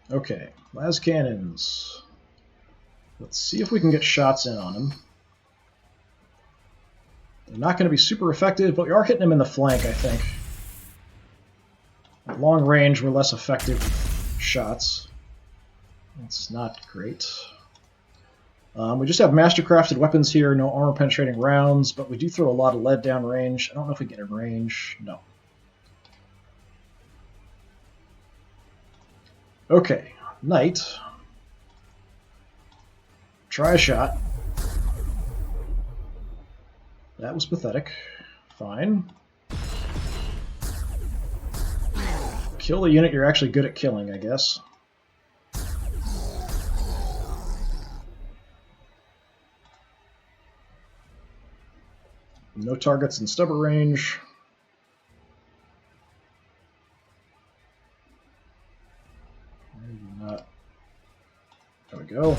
A: Okay, las cannons. Let's see if we can get shots in on him. They're not going to be super effective, but we are hitting him in the flank, I think. At long range, we're less effective with shots. That's not great. We just have mastercrafted weapons here, no armor-penetrating rounds, but we do throw a lot of lead down range. I don't know if we get in range. No. Okay, knight. Try a shot. That was pathetic. Fine. Kill the unit you're actually good at killing, I guess. No targets in stubber range. Maybe not. There we go.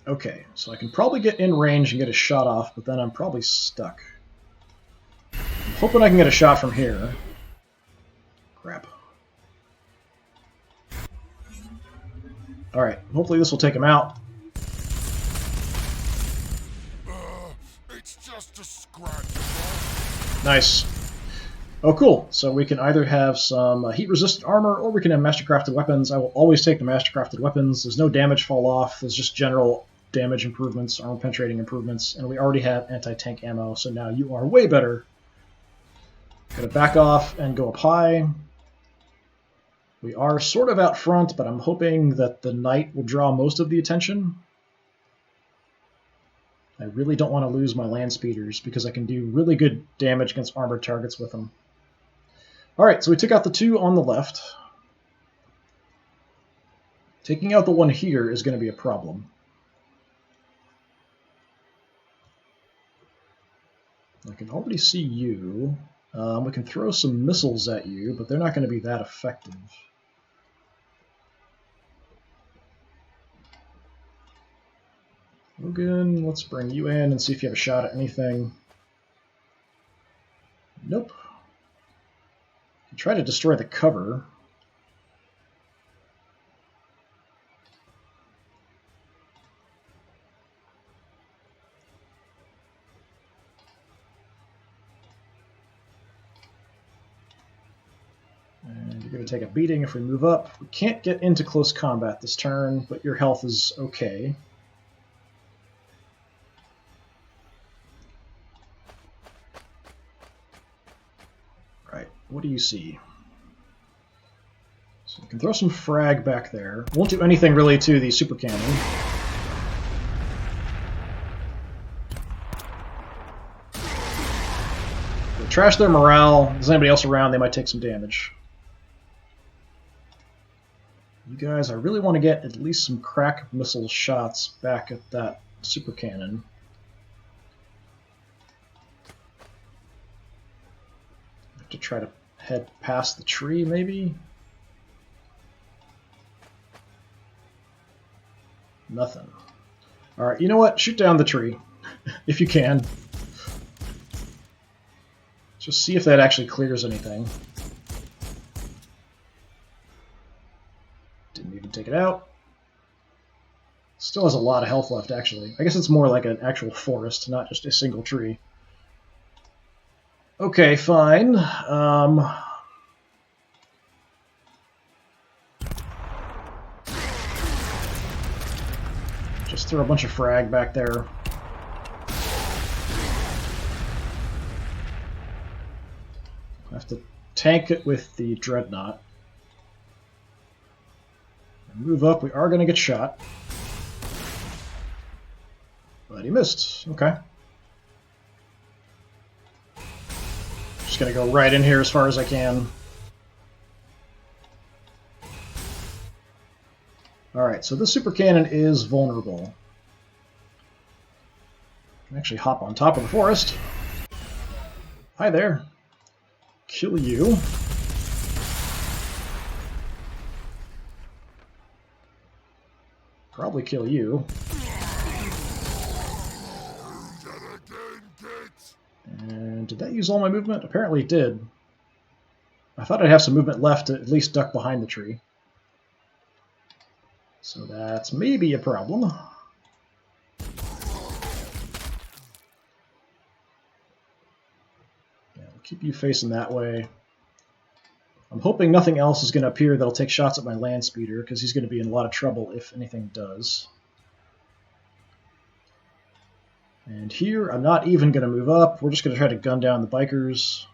A: Okay, so I can probably get in range and get a shot off, but then I'm probably stuck. I'm hoping I can get a shot from here. Crap. Alright, hopefully this will take him out.
B: It's just a scratch.
A: Nice. Oh, cool. So we can either have some heat-resistant armor, or we can have mastercrafted weapons. I will always take the mastercrafted weapons. There's no damage fall off. There's just general damage improvements, armor penetrating improvements, and we already have anti-tank ammo, so now you are way better. Gotta back off and go up high. We are sort of out front, but I'm hoping that the knight will draw most of the attention. I really don't want to lose my land speeders because I can do really good damage against armored targets with them. Alright, so we took out the 2 on the left. Taking out the one here is going to be a problem. I can already see you. We can throw some missiles at you, but they're not going to be that effective. Logan, let's bring you in and see if you have a shot at anything. Nope. You try to destroy the cover. And you're going to take a beating if we move up. We can't get into close combat this turn, but your health is okay. Right, what do you see? So we can throw some frag back there. Won't do anything really to the super cannon. We'll trash their morale. If there's anybody else around, they might take some damage. You guys, I really want to get at least some crack missile shots back at that super cannon. I have to try to head past the tree, maybe? Nothing. Alright, you know what? Shoot down the tree, if you can. Just see if that actually clears anything. Didn't even take it out. Still has a lot of health left, actually. I guess it's more like an actual forest, not just a single tree. Okay, fine. Just throw a bunch of frag back there. I have to tank it with the dreadnought. Move up, we are going to get shot. But he missed. Okay. Just going to go right in here as far as I can. Alright, so this super cannon is vulnerable. I can actually hop on top of the forest. Hi there. Kill you. Probably kill you. And did that use all my movement? Apparently it did. I thought I'd have some movement left to at least duck behind the tree. So that's maybe a problem. Yeah, we'll keep you facing that way. I'm hoping nothing else is going to appear that'll take shots at my land speeder, because he's going to be in a lot of trouble if anything does. And here, I'm not even going to move up. We're just going to try to gun down the bikers.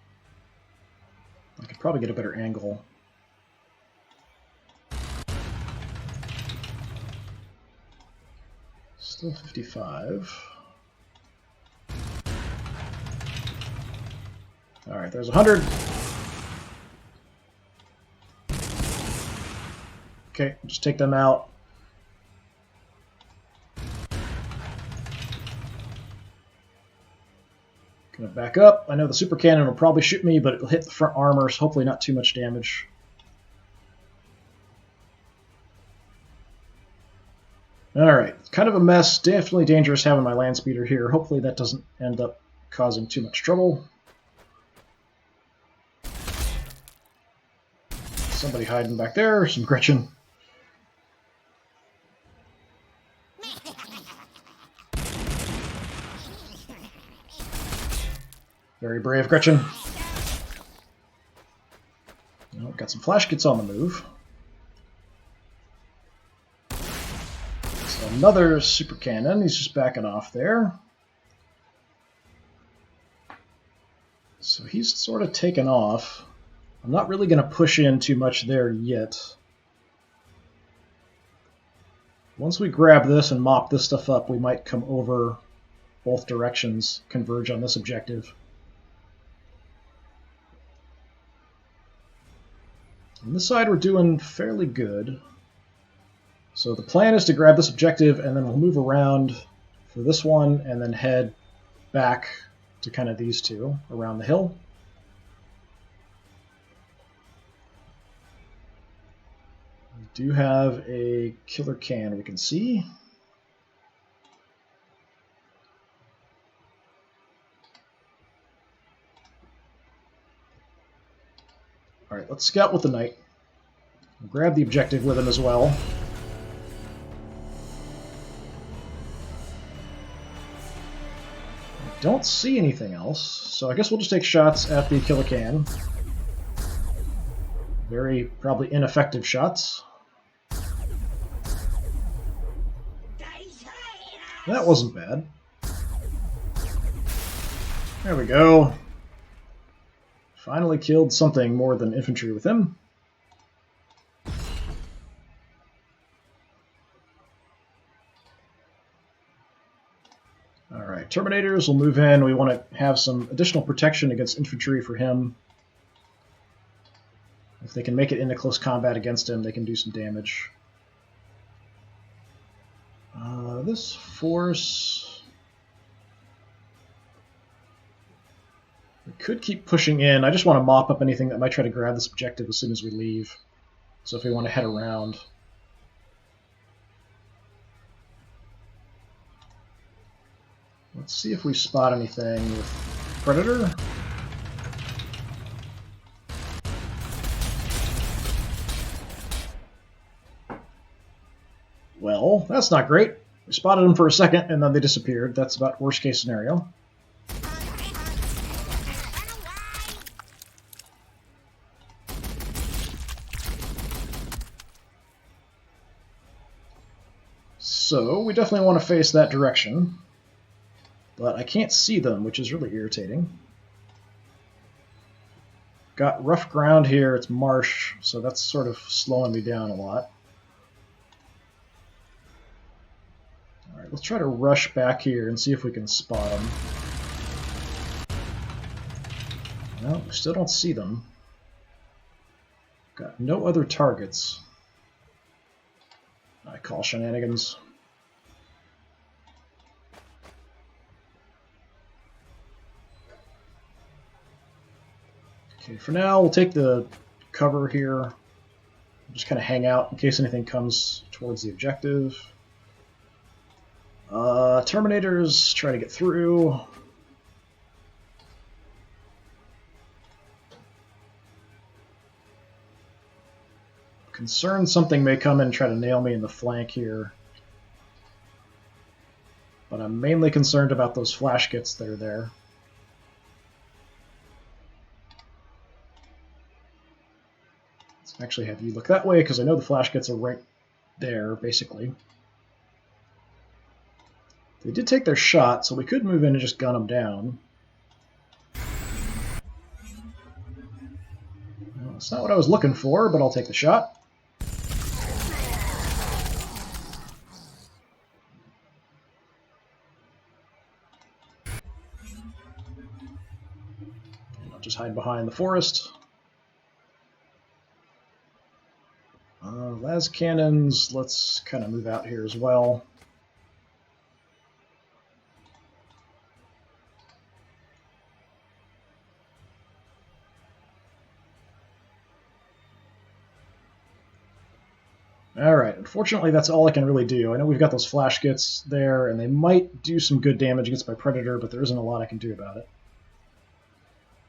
A: I could probably get a better angle. Still 55. Alright, there's 100. Okay, just take them out. Gonna back up. I know the super cannon will probably shoot me, but it'll hit the front armor, so hopefully not too much damage. Alright, kind of a mess. Definitely dangerous having my land speeder here. Hopefully that doesn't end up causing too much trouble. Somebody hiding back there. Some Gretchen. Very brave, Gretchen. Oh, got some flash kits on the move. So another super cannon. He's just backing off there. So he's sort of taken off. I'm not really going to push in too much there yet. Once we grab this and mop this stuff up, we might come over both directions, converge on this objective. On this side, we're doing fairly good. So the plan is to grab this objective, and then we'll move around for this one, and then head back to kind of these two around the hill. We do have a killer can we can see. Alright, let's scout with the knight. Grab the objective with him as well. I don't see anything else, so I guess we'll just take shots at the killer can. Very probably ineffective shots. That wasn't bad. There we go. Finally killed something more than infantry with him. Alright, Terminators will move in. We want to have some additional protection against infantry for him. If they can make it into close combat against him, they can do some damage. This force... We could keep pushing in. I just want to mop up anything that might try to grab this objective as soon as we leave. So if we want to head around... Let's see if we spot anything with Predator. Well, that's not great. We spotted them for a second, and then they disappeared. That's about worst case scenario. So, we definitely want to face that direction. But I can't see them, which is really irritating. Got rough ground here, it's marsh, so that's sort of slowing me down a lot. Alright, let's try to rush back here and see if we can spot them. No, we still don't see them. Got no other targets. I call shenanigans. Okay, for now, we'll take the cover here. Just kind of hang out in case anything comes towards the objective. Terminators, try to get through. Concerned something may come in and try to nail me in the flank here. But I'm mainly concerned about those flash kits that are there. Let's actually have you look that way, because I know the flash kits are right there, basically. They did take their shot, so we could move in and just gun them down. Well, that's not what I was looking for, but I'll take the shot. I'll just hide behind the forest. Las cannons, let's kind of move out here as well. Alright, unfortunately that's all I can really do. I know we've got those flash kits there, and they might do some good damage against my Predator, but there isn't a lot I can do about it.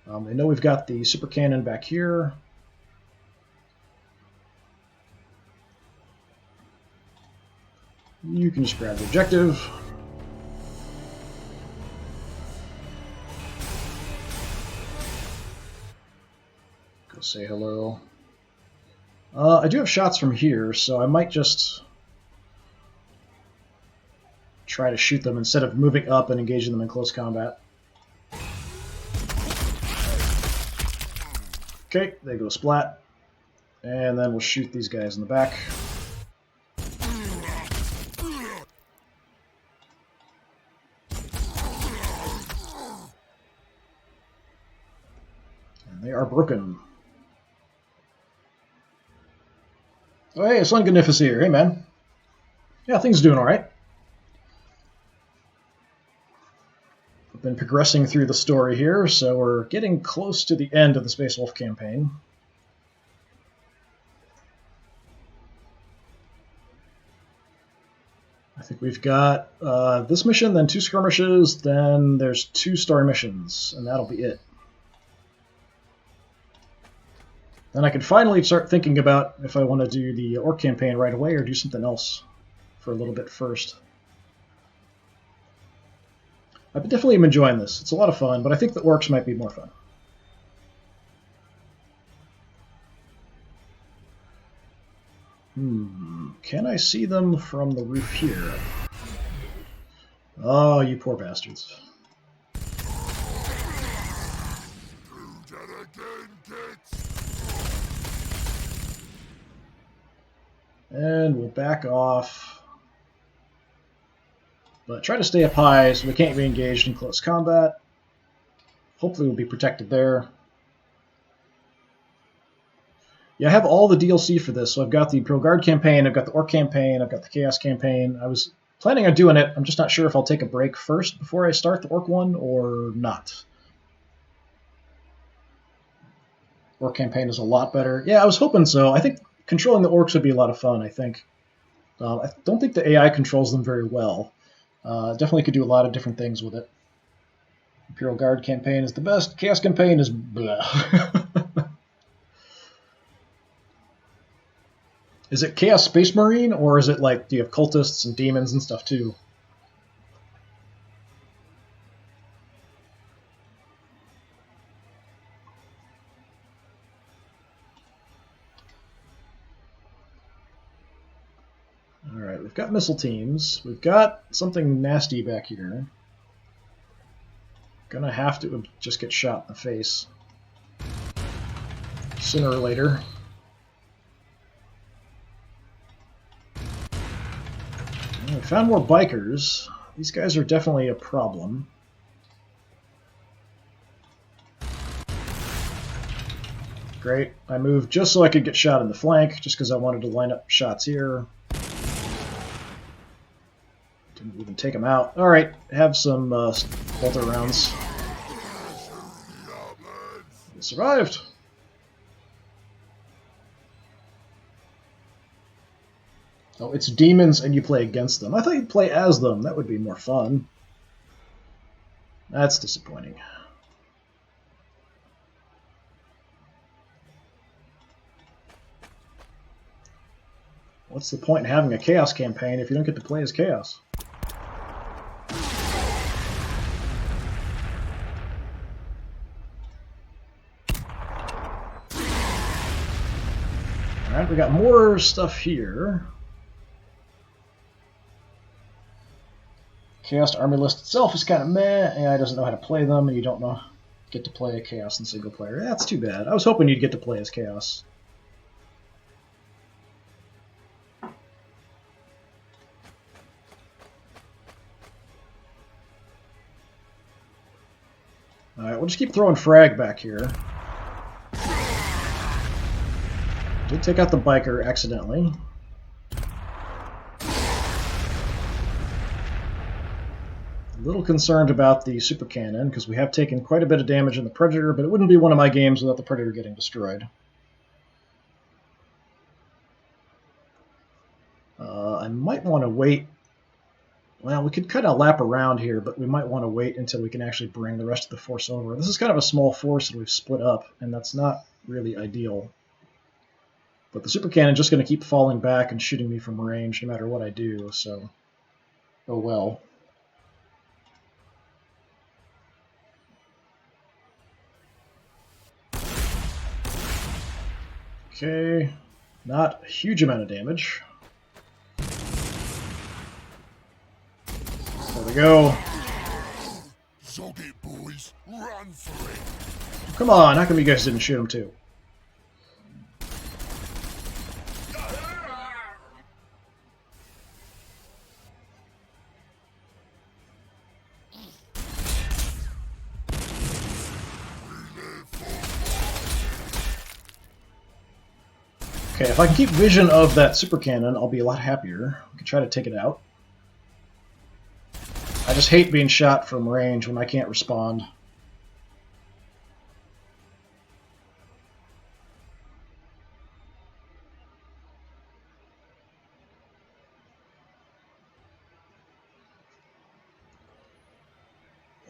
A: I know we've got the super cannon back here. You can just grab the objective. Go say hello. I do have shots from here, so I might just try to shoot them instead of moving up and engaging them in close combat. Okay, they go splat. And then we'll shoot these guys in the back. And they are broken. Oh, hey, Slunganifus here. Hey, man. Yeah, things are doing all right. I've been progressing through the story here, so we're getting close to the end of the Space Wolf campaign. I think we've got this mission, then 2 skirmishes, then there's 2 story missions, and that'll be it. Then I can finally start thinking about if I want to do the Orc campaign right away or do something else for a little bit first. I definitely am enjoying this. It's a lot of fun, but I think the Orcs might be more fun. Can I see them from the roof here? Oh, you poor bastards. And we'll back off. But try to stay up high so we can't be engaged in close combat. Hopefully we'll be protected there. Yeah, I have all the DLC for this. So I've got the Imperial Guard campaign, I've got the Orc campaign, I've got the Chaos campaign. I was planning on doing it. I'm just not sure if I'll take a break first before I start the Orc one or not. Orc campaign is a lot better. Yeah, I was hoping so. I think controlling the Orcs would be a lot of fun, I think. I don't think the AI controls them very well. Definitely could do a lot of different things with it. Imperial Guard campaign is the best. Chaos campaign is blah. Is it Chaos Space Marine, or is it like, do you have cultists and demons and stuff too? Alright, we've got missile teams. We've got something nasty back here. Gonna have to just get shot in the face. Sooner or later. We found more bikers. These guys are definitely a problem. Great. I moved just so I could get shot in the flank, just because I wanted to line up shots here. Didn't even take them out. Alright, have some bolter rounds. We survived! Oh, it's demons and you play against them. I thought you'd play as them. That would be more fun. That's disappointing. What's the point in having a Chaos campaign if you don't get to play as Chaos? Alright, we got more stuff here. Chaos Army list itself is kind of meh. AI doesn't know how to play them, and you don't get to play a Chaos in single player. That's too bad. I was hoping you'd get to play as Chaos. Alright, we'll just keep throwing frag back here. Did take out the biker accidentally. A little concerned about the super cannon, because we have taken quite a bit of damage in the Predator, but it wouldn't be one of my games without the Predator getting destroyed. I might want to wait. Well, we could kind of lap around here, but we might want to wait until we can actually bring the rest of the force over. This is kind of a small force that we've split up, and that's not really ideal. But the super cannon is just going to keep falling back and shooting me from range no matter what I do, so oh well. Okay, not a huge amount of damage. There we go.
B: Zog it, boys. Run for it.
A: Come on, how come you guys didn't shoot him too? Okay, if I can keep vision of that super cannon, I'll be a lot happier. We can try to take it out. I just hate being shot from range when I can't respond.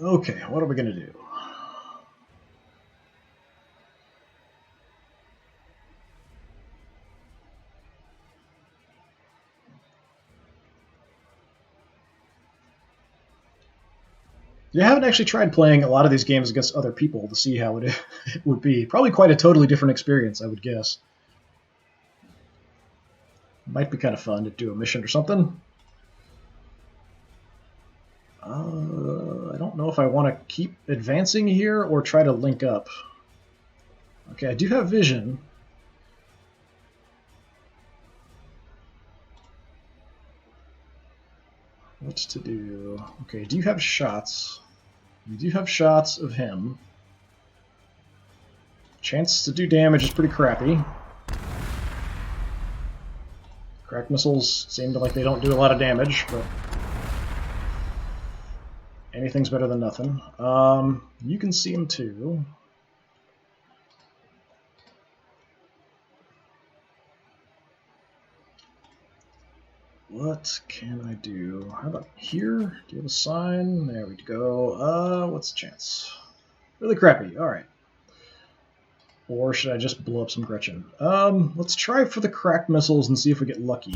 A: Okay, what are we going to do? Yeah, I haven't actually tried playing a lot of these games against other people to see how it would be. Probably quite a totally different experience, I would guess. Might be kind of fun to do a mission or something. I don't know if I want to keep advancing here or try to link up. Okay, I do have vision. What to do? Okay, do you have shots? You do have shots of him. Chance to do damage is pretty crappy. Crack missiles seem to like they don't do a lot of damage, but anything's better than nothing. You can see them too. What can I do? How about here? Do you have a sign? There we go. What's the chance? Really crappy. All right. Or should I just blow up some Gretchen? Let's try for the cracked missiles and see if we get lucky.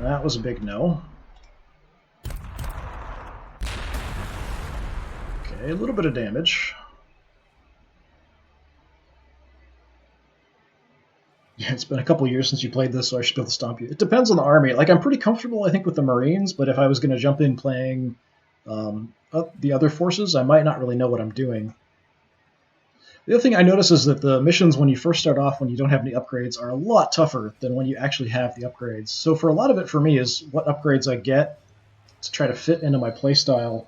A: That was a big no. Okay, a little bit of damage. Yeah, it's been a couple years since you played this, so I should be able to stomp you. It depends on the army. Like, I'm pretty comfortable, I think, with the Marines, but if I was going to jump in playing the other forces, I might not really know what I'm doing. The other thing I notice is that the missions, when you first start off, when you don't have any upgrades, are a lot tougher than when you actually have the upgrades. So for a lot of it, for me, is what upgrades I get to try to fit into my playstyle.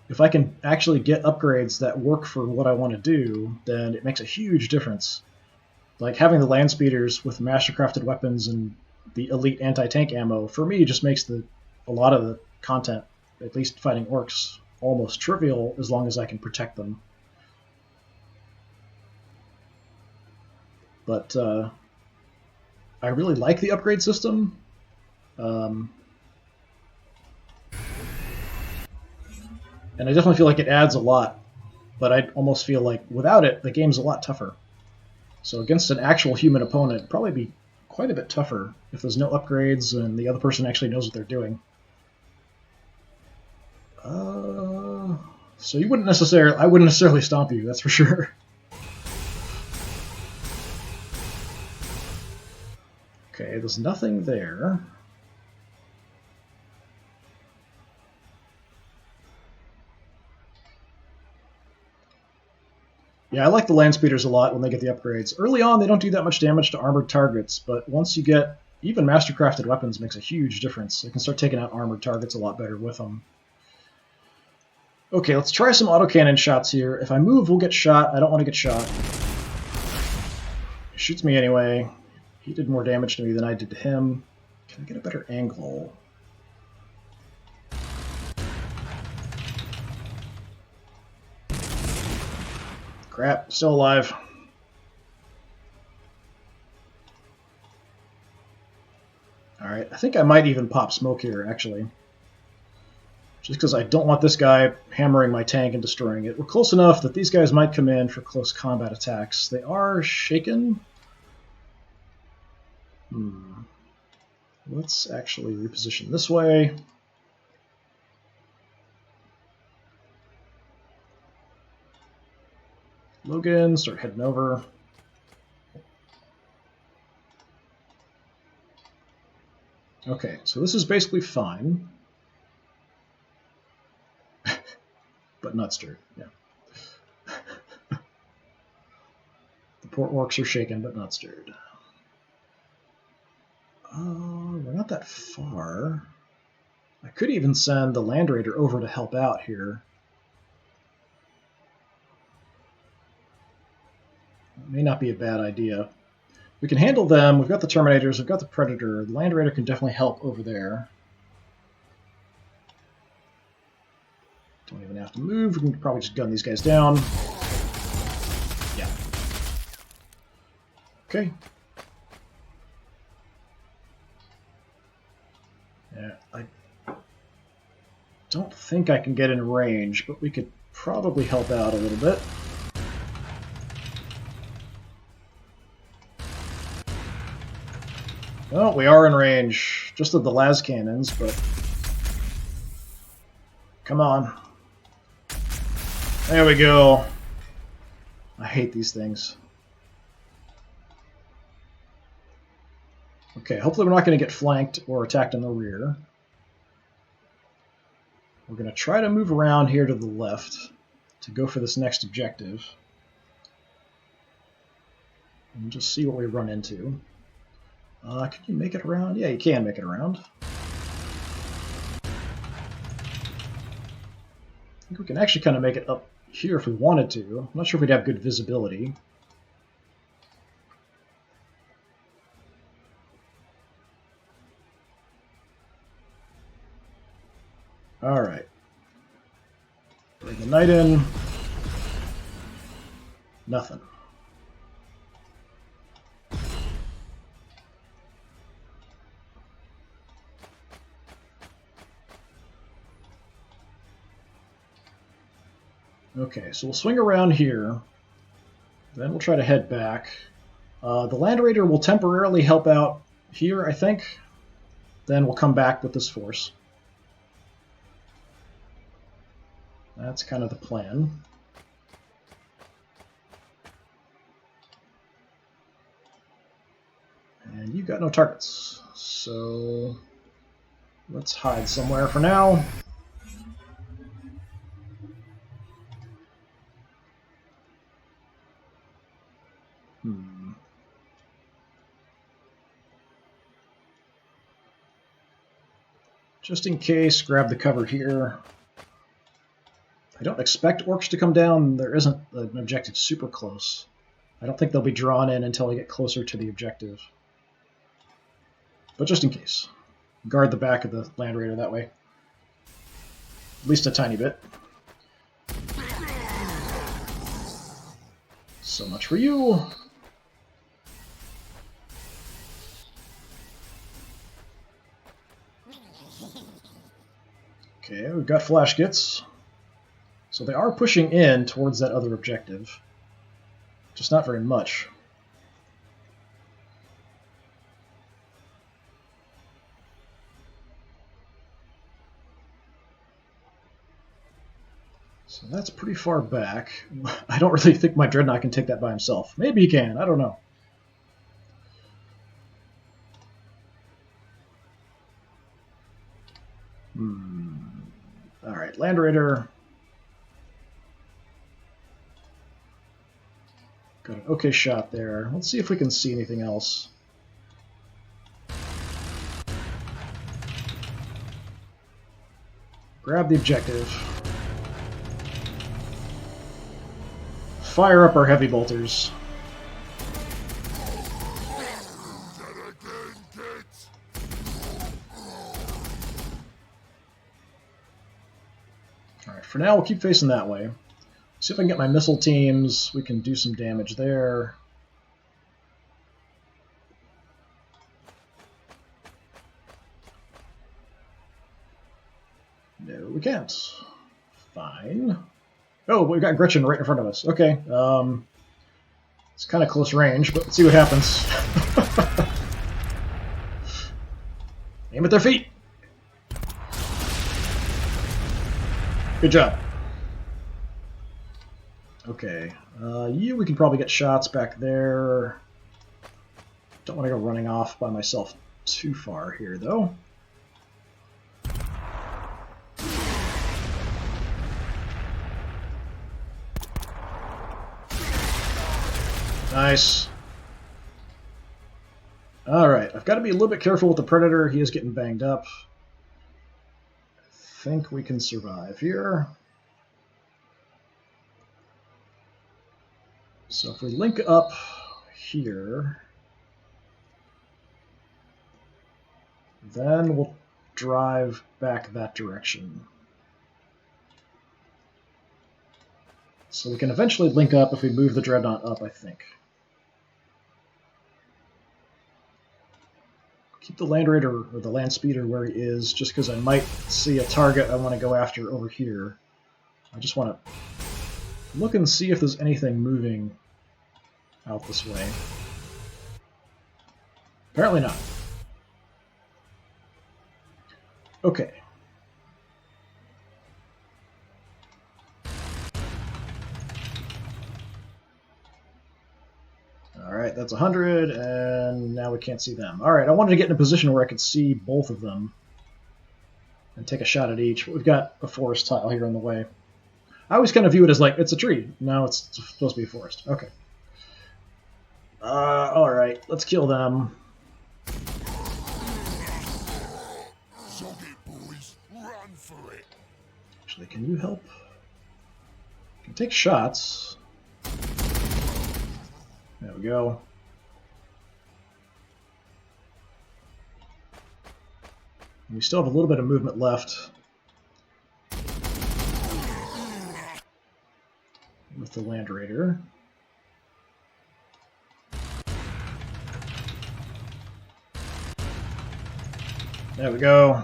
A: If I can actually get upgrades that work for what I want to do, then it makes a huge difference. Like having the land speeders with mastercrafted weapons and the elite anti-tank ammo, for me, just makes a lot of the content, at least fighting orcs, almost trivial as long as I can protect them. But I really like the upgrade system. And I definitely feel like it adds a lot, but I almost feel like without it, the game's a lot tougher. So against an actual human opponent, it'd probably be quite a bit tougher if there's no upgrades and the other person actually knows what they're doing. So I wouldn't necessarily stomp you, that's for sure. Okay, there's nothing there. Yeah, I like the land speeders a lot when they get the upgrades. Early on, they don't do that much damage to armored targets, but once you get even mastercrafted weapons, makes a huge difference. You can start taking out armored targets a lot better with them. Okay, let's try some autocannon shots here. If I move, we'll get shot. I don't want to get shot. He shoots me anyway. He did more damage to me than I did to him. Can I get a better angle? Crap, still alive. Alright, I think I might even pop smoke here, actually. Just because I don't want this guy hammering my tank and destroying it. We're close enough that these guys might come in for close combat attacks. They are shaken. Let's actually reposition this way. Logan, start heading over. Okay, so this is basically fine. But not stirred, yeah. The poor orcs are shaken, but not stirred. We're not that far. I could even send the Land Raider over to help out here. It may not be a bad idea. We can handle them. We've got the Terminators. We've got the Predator. The Land Raider can definitely help over there. Don't even have to move. We can probably just gun these guys down. Yeah. Okay. Yeah, I don't think I can get in range, but we could probably help out a little bit. Well, we are in range, just of the las cannons, but come on. There we go. I hate these things. Okay, hopefully we're not going to get flanked or attacked in the rear. We're going to try to move around here to the left to go for this next objective. And just see what we run into. Can you make it around? Yeah, you can make it around. I think we can actually kind of make it up here if we wanted to. I'm not sure if we'd have good visibility. Bring the knight in. Nothing. Okay, so we'll swing around here. Then we'll try to head back. The Land Raider will temporarily help out here, I think. Then we'll come back with this force. That's kind of the plan. And you've got no targets. So let's hide somewhere for now. Just in case, grab the cover here. I don't expect orcs to come down. There isn't an objective super close. I don't think they'll be drawn in until I get closer to the objective. But just in case. Guard the back of the Land Raider that way. At least a tiny bit. So much for you. Okay, we've got flash gits. So they are pushing in towards that other objective. Just not very much. So that's pretty far back. I don't really think my Dreadnought can take that by himself. Maybe he can, I don't know. Alright, Land Raider. Got an okay shot there. Let's see if we can see anything else. Grab the objective. Fire up our heavy bolters. Alright, for now we'll keep facing that way. See if I can get my missile teams. We can do some damage there. No, we can't. Fine. Oh, we've got Gretchen right in front of us. Okay. It's kind of close range, but let's see what happens. Aim at their feet. Good job. Okay. We can probably get shots back there. Don't want to go running off by myself too far here, though. Nice. Alright, I've got to be a little bit careful with the Predator. He is getting banged up. I think we can survive here. So if we link up here, then we'll drive back that direction. So we can eventually link up if we move the Dreadnought up, I think. Keep the Land Raider or the Land Speeder where he is, just because I might see a target I want to go after over here. I just want to look and see if there's anything moving out this way. Apparently not. Okay. Alright, that's 100, and now we can't see them. Alright, I wanted to get in a position where I could see both of them and take a shot at each, but we've got a forest tile here in the way. I always kind of view it as like, it's a tree. No, it's supposed to be a forest. Okay. Alright, let's kill them. Actually, can you help? You can take shots. There we go. We still have a little bit of movement left. with the Land Raider. There we go.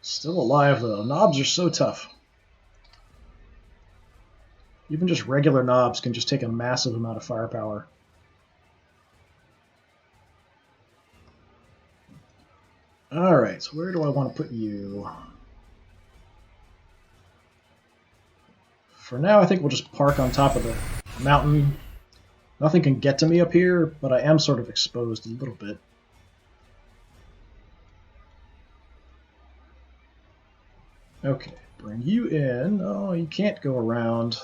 A: Still alive, though. Knobs are so tough. Even just regular knobs can just take a massive amount of firepower. Alright, so where do I want to put you? For now, I think we'll just park on top of the mountain. Nothing can get to me up here, but I am sort of exposed a little bit. Okay, bring you in. Oh, you can't go around.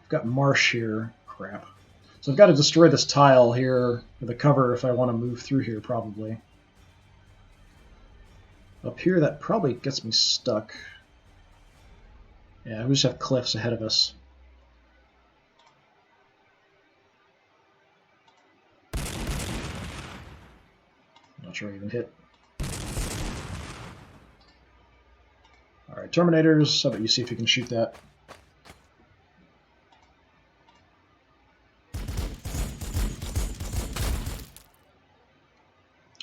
A: I've got marsh here. Crap. So I've got to destroy this tile here for the cover if I want to move through here, probably. Up here, that probably gets me stuck. Yeah, we just have cliffs ahead of us. Not sure I even hit. Alright, Terminators, how about you see if you can shoot that?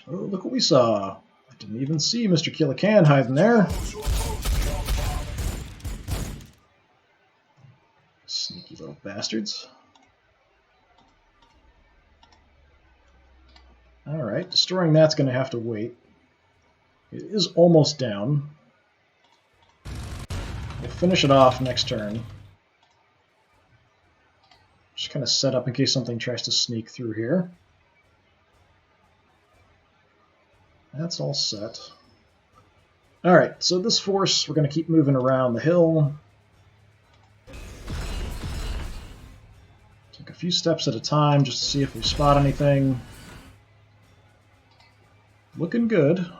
A: Oh, look what we saw. I didn't even see Mr. Killican hiding there. Sneaky little bastards. Alright, destroying that's going to have to wait. It is almost down. We'll finish it off next turn. Just kind of set up in case something tries to sneak through here. That's all set. Alright, so this force, we're going to keep moving around the hill. Take a few steps at a time just to see if we spot anything. Looking good.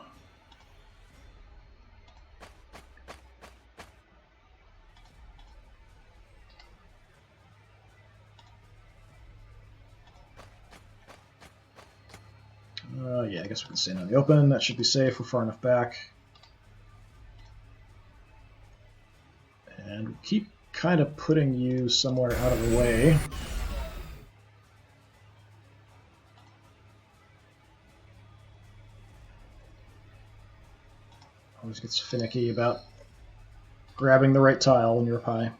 A: Yeah, I guess we can stand on the open. That should be safe. We're far enough back. And we keep kind of putting you somewhere out of the way. Always gets finicky about grabbing the right tile when you're up high.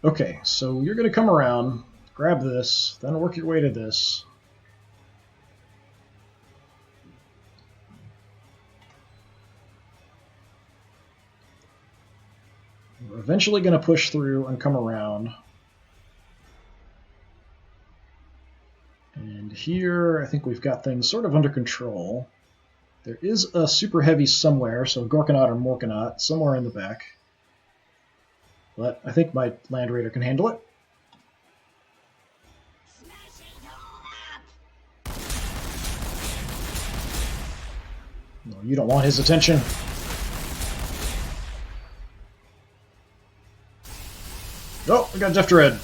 A: Okay, so you're going to come around, grab this, then work your way to this. We're eventually going to push through and come around. And here, I think we've got things sort of under control. There is a super heavy somewhere, so Gorkanaut or Morkanaut, somewhere in the back. But I think my Land Raider can handle it. No, you don't want his attention. Oh, we got Death Dread.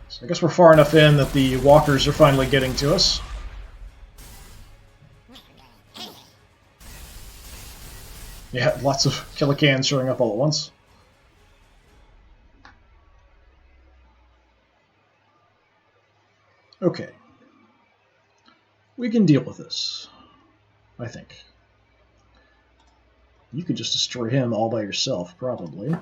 A: So I guess we're far enough in that the walkers are finally getting to us. Yeah, lots of Killicans showing up all at once. Okay. We can deal with this, I think. You could just destroy him all by yourself, probably.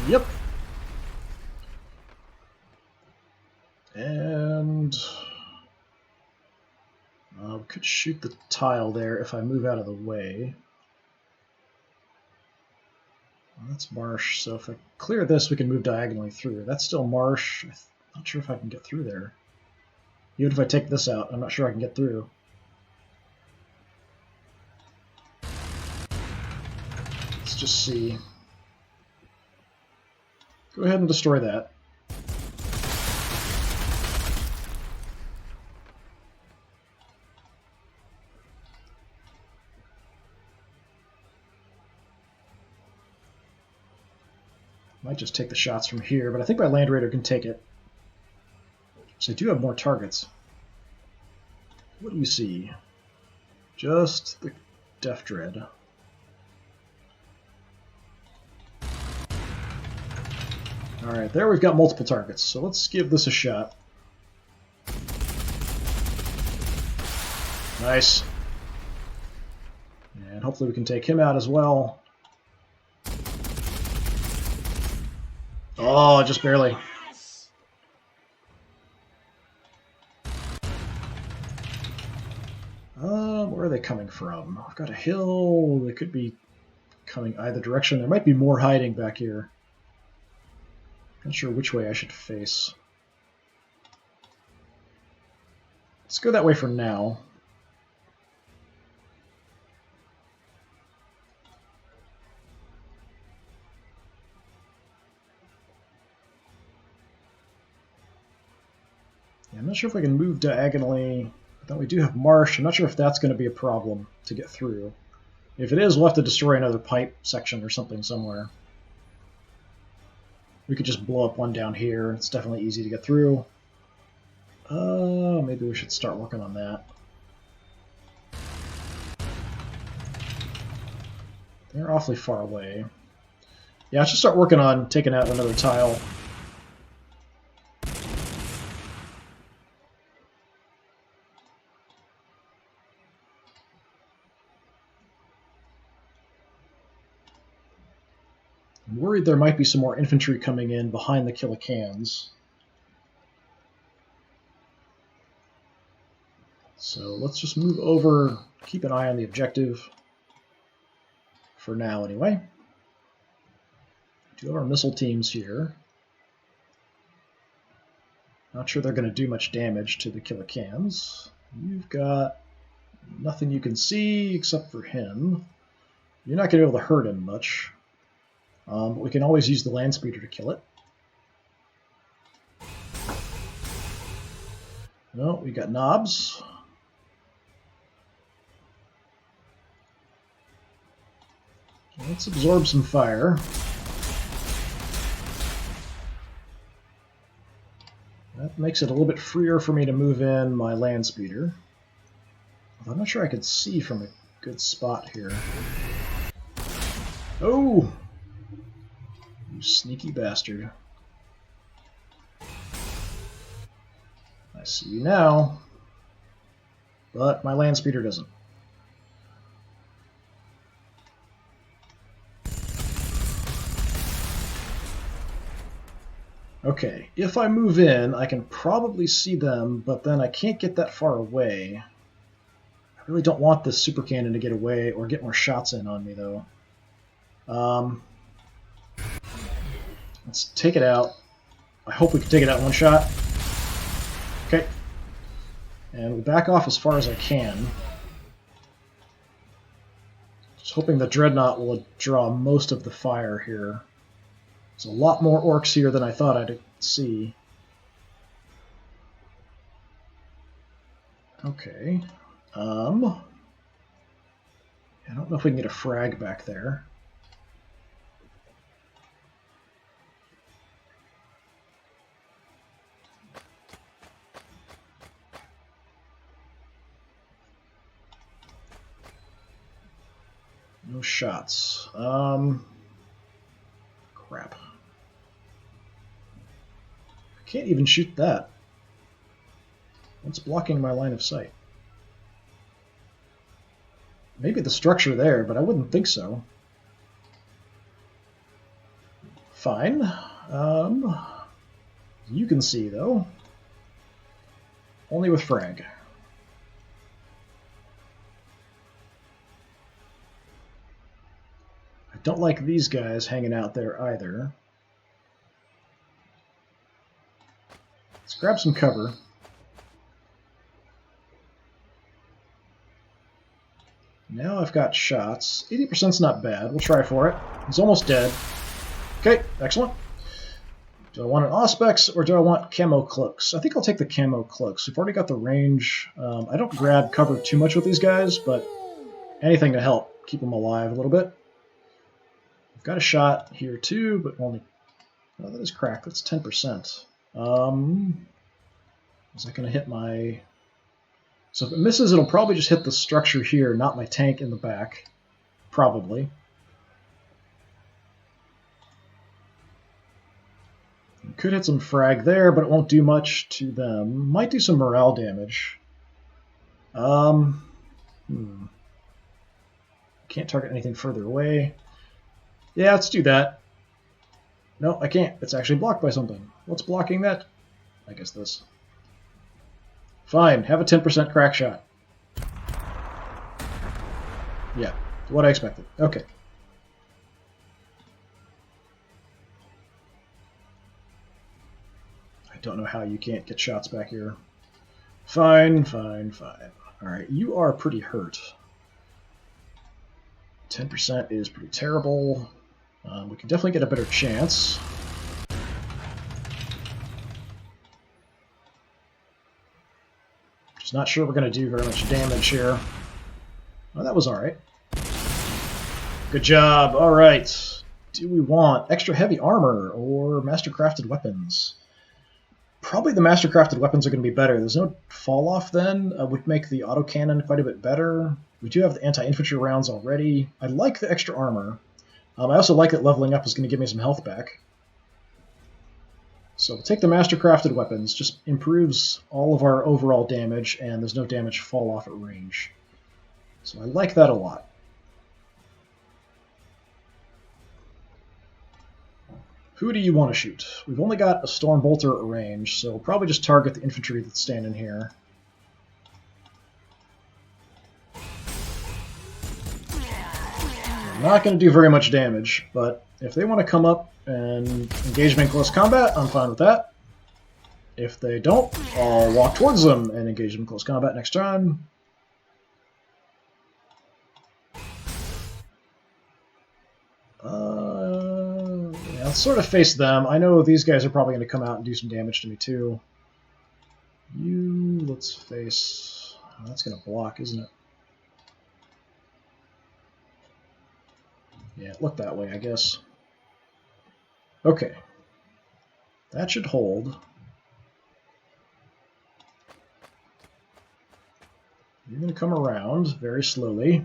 A: Yep. And we could shoot the tile there if I move out of the way. Well, that's marsh, so if I clear this, we can move diagonally through. That's still marsh. I'm not sure if I can get through there. Even if I take this out, I'm not sure I can get through. Let's just see. Go ahead and destroy that. Might just take the shots from here, but I think my Land Raider can take it. So I do have more targets. What do you see? Just the Death Dread. Alright, there we've got multiple targets, so let's give this a shot. Nice. And hopefully we can take him out as well. Oh, just barely. Where are they coming from? I've got a hill. They could be coming either direction. There might be more hiding back here. Not sure which way I should face. Let's go that way for now. Yeah, I'm not sure if I can move diagonally. But then we do have marsh. I'm not sure if that's going to be a problem to get through. If it is, we'll have to destroy another pipe section or something somewhere. We could just blow up one down here. It's definitely easy to get through. Maybe we should start working on that. They're awfully far away. Yeah, I should start working on taking out another tile. I'm worried there might be some more infantry coming in behind the Killicans. So let's just move over, keep an eye on the objective. For now, anyway. We do have our missile teams here. Not sure they're going to do much damage to the Killicans. You've got nothing you can see except for him. You're not going to be able to hurt him much. But we can always use the land speeder to kill it. No, we got knobs. Let's absorb some fire. That makes it a little bit freer for me to move in my land speeder. Although I'm not sure I could see from a good spot here. Oh! You sneaky bastard. I see you now. But my land speeder doesn't. Okay, if I move in, I can probably see them, but then I can't get that far away. I really don't want this super cannon to get away or get more shots in on me, though. Let's take it out. I hope we can take it out in one shot. Okay. And we'll back off as far as I can. Just hoping the Dreadnought will draw most of the fire here. There's a lot more orcs here than I thought I'd see. Okay. I don't know if we can get a frag back there. No shots. Crap. I can't even shoot that. What's blocking my line of sight? Maybe the structure there, but I wouldn't think so. Fine. You can see, though. Only with frag. I don't like these guys hanging out there either. Let's grab some cover. Now I've got shots. 80%'s not bad. We'll try for it. He's almost dead. Okay, excellent. Do I want an Auspex or do I want camo cloaks? I think I'll take the camo cloaks. We've already got the range. I don't grab cover too much with these guys, but anything to help keep them alive a little bit. I've got a shot here too, but only Oh, that is cracked. That's 10%. Is that going to hit my... So if it misses, it'll probably just hit the structure here, not my tank in the back. Probably. It could hit some frag there, but it won't do much to them. Might do some morale damage. Can't target anything further away. Yeah, let's do that. No, I can't. It's actually blocked by something. What's blocking that? I guess this. Fine, have a 10% crack shot. Yeah, what I expected. Okay. I don't know how you can't get shots back here. Fine. Alright, you are pretty hurt. 10% is pretty terrible. We can definitely get a better chance. Just not sure we're going to do very much damage here. Oh, that was alright. Good job. Alright. Do we want extra heavy armor or mastercrafted weapons? Probably the mastercrafted weapons are going to be better. There's no fall off then. Would make the autocannon quite a bit better. We do have the anti-infantry rounds already. I like the extra armor. I also like that leveling up is going to give me some health back. So we'll take the mastercrafted weapons. Just improves all of our overall damage, and there's no damage fall off at range. So I like that a lot. Who do you want to shoot? We've only got a Storm Bolter at range, so we'll probably just target the infantry that's standing here. I'm not going to do very much damage, but if they want to come up and engage me in close combat, I'm fine with that. If they don't, I'll walk towards them and engage them in close combat next turn. Yeah, let's sort of face them. I know these guys are probably going to come out and do some damage to me too. Let's face... Oh, that's going to block, isn't it? Yeah, it looked that way, I guess. Okay. That should hold. You're going to come around very slowly.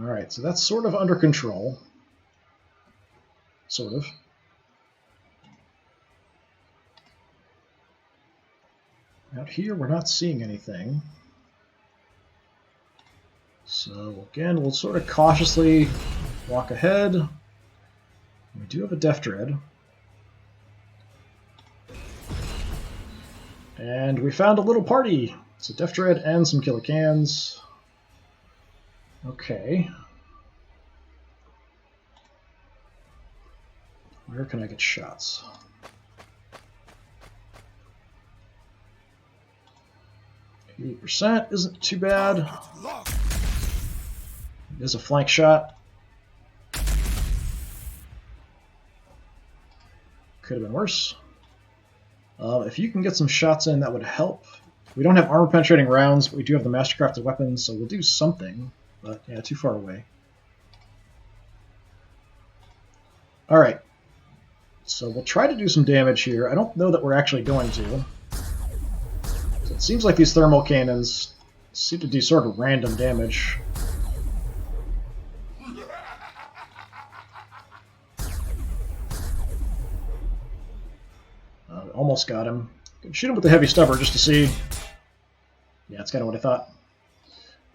A: Alright, so that's sort of under control. Sort of. Out here, we're not seeing anything. So, again, we'll sort of cautiously walk ahead. We do have a Death Dread. And we found a little party. It's a Death Dread and some killer cans. Okay. Where can I get shots? 80% isn't too bad. It is a flank shot. Could have been worse. If you can get some shots in, that would help. We don't have armor-penetrating rounds, but we do have the mastercrafted weapons, so we'll do something. But, yeah, too far away. Alright. So we'll try to do some damage here. I don't know that we're actually going to. So it seems like these thermal cannons seem to do sort of random damage. Almost got him. Shoot him with the heavy stubber just to see. Yeah, that's kind of what I thought.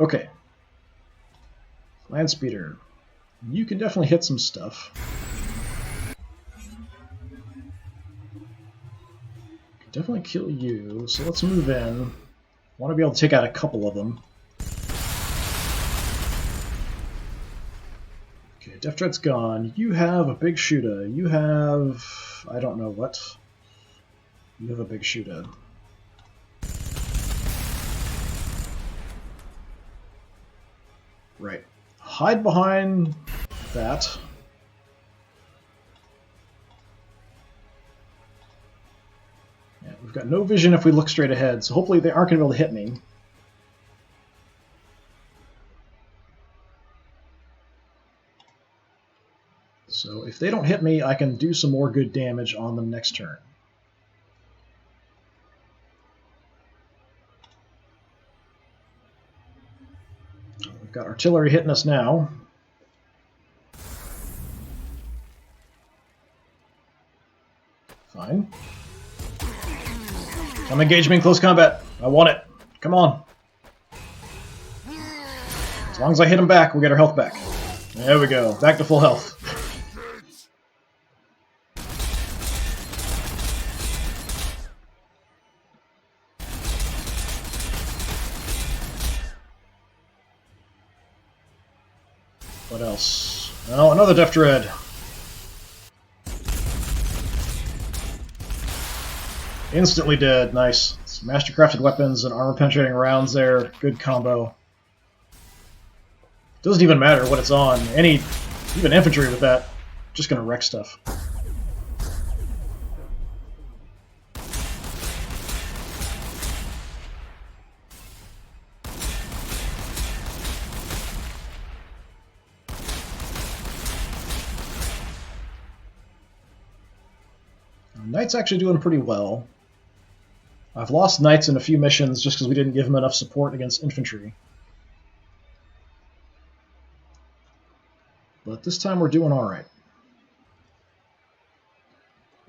A: Okay. Land Speeder. You can definitely hit some stuff. Can definitely kill you, so let's move in. Want to be able to take out a couple of them. Okay, Death Dread's gone. You have a big shooter. You have... I don't know what. You have a big shooter. Right. Hide behind that. Yeah, we've got no vision if we look straight ahead, so hopefully they aren't going to be able to hit me. So if they don't hit me, I can do some more good damage on them next turn. We've got artillery hitting us now. Fine. Come engage me in close combat. I want it. Come on. As long as I hit him back, we'll get our health back. There we go. Back to full health. What else? Oh, another Death Dread. Instantly dead. Nice. It's mastercrafted weapons and armor-penetrating rounds there. Good combo. Doesn't even matter what it's on. Even infantry with that, just gonna wreck stuff. Knight's actually doing pretty well. I've lost Knights in a few missions just because we didn't give them enough support against infantry. But this time we're doing alright.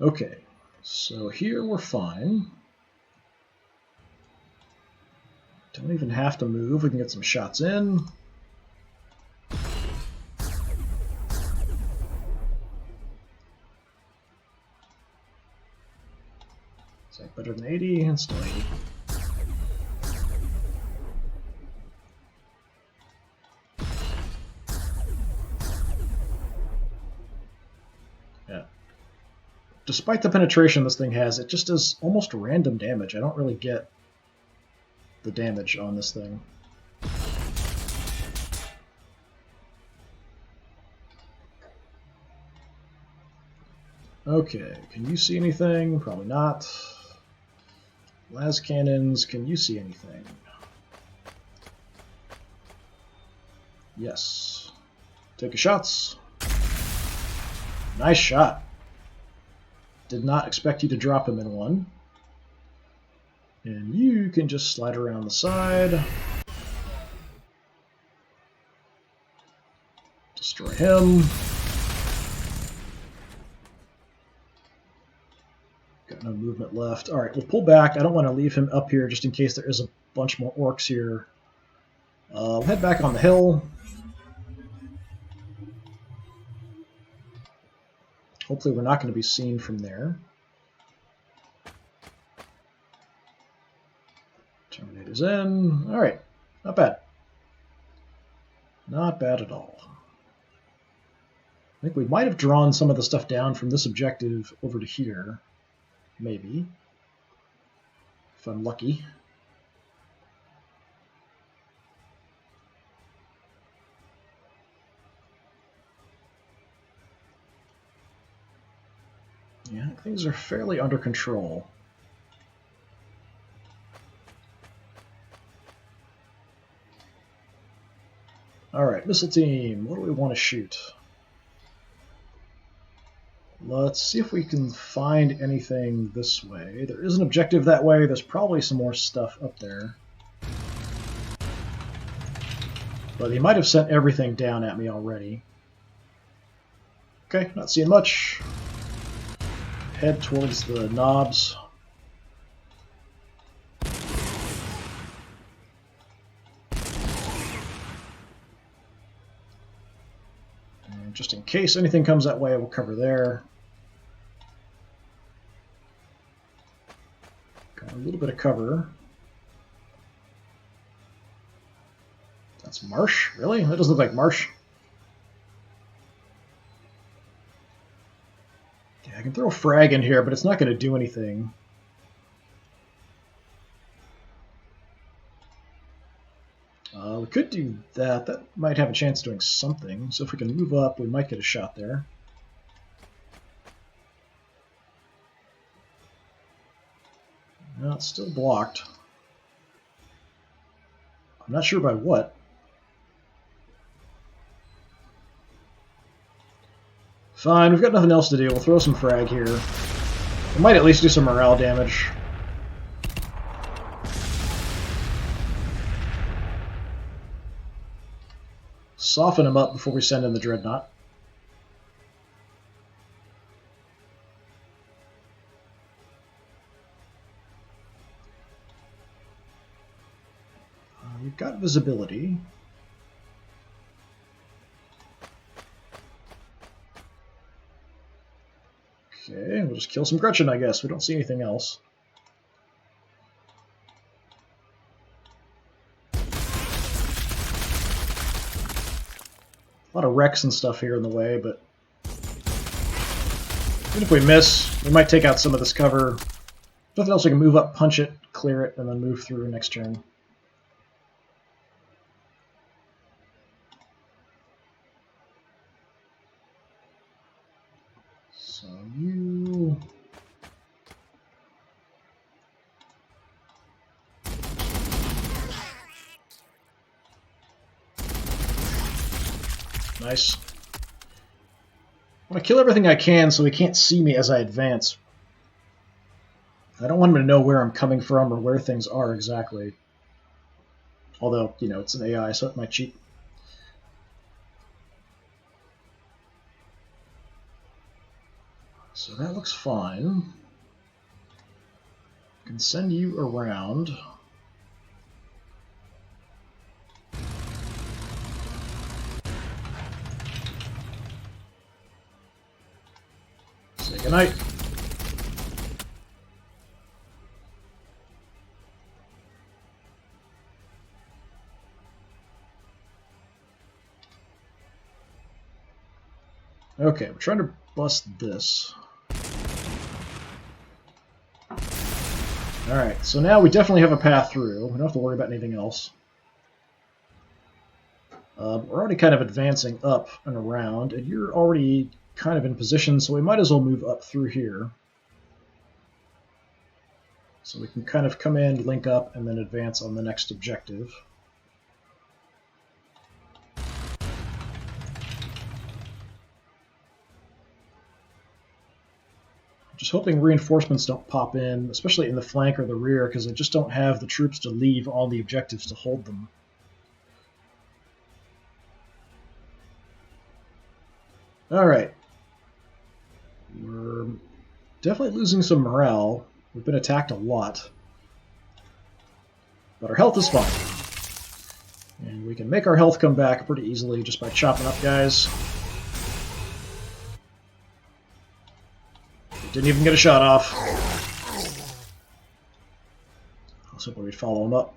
A: Okay, so here we're fine. Don't even have to move, we can get some shots in. Is that better than 80? It's still 80. Yeah. Despite the penetration this thing has, it just does almost random damage. I don't really get the damage on this thing. Okay, can you see anything? Probably not. Las cannons, can you see anything? Yes. Take your shots. Nice shot. Did not expect you to drop him in one. And you can just slide around the side. Destroy him. Got no movement left. Alright, we'll pull back. I don't want to leave him up here just in case there is a bunch more orcs here. We'll head back on the hill. Hopefully we're not going to be seen from there. Terminator's in. Alright, not bad. Not bad at all. I think we might have drawn some of the stuff down from this objective over to here. Maybe. If I'm lucky. Yeah, things are fairly under control. Alright, missile team, what do we want to shoot? Let's see if we can find anything this way. There is an objective that way. There's probably some more stuff up there. But he might have sent everything down at me already. Okay, not seeing much. Head towards the knobs. And just in case anything comes that way, we'll cover there. Got a little bit of cover. That's marsh? Really? That doesn't look like marsh. I can throw a frag in here, but it's not going to do anything. We could do that. That might have a chance of doing something. So if we can move up, we might get a shot there. No, it's still blocked. I'm not sure by what. Fine, we've got nothing else to do. We'll throw some frag here. We might at least do some morale damage. Soften him up before we send in the Dreadnought. We've got visibility. Okay, we'll just kill some Gretchen, I guess. We don't see anything else. A lot of wrecks and stuff here in the way, but even if we miss, we might take out some of this cover. Nothing else, we can move up, punch it, clear it, and then move through next turn. So you... Nice. I want to kill everything I can so he can't see me as I advance. I don't want him to know where I'm coming from or where things are exactly. Although, you know, it's an AI, so it might cheat. So that looks fine. I can send you around. Say goodnight. Okay, we're trying to bust this. Alright, so now we definitely have a path through. We don't have to worry about anything else. We're already kind of advancing up and around, and you're already kind of in position, so we might as well move up through here. So we can kind of come in, link up, and then advance on the next objective. Just hoping reinforcements don't pop in, especially in the flank or the rear, because I just don't have the troops to leave all the objectives to hold them. Alright. We're definitely losing some morale. We've been attacked a lot. But our health is fine. And we can make our health come back pretty easily just by chopping up guys. Didn't even get a shot off. I was hoping we'd follow him up.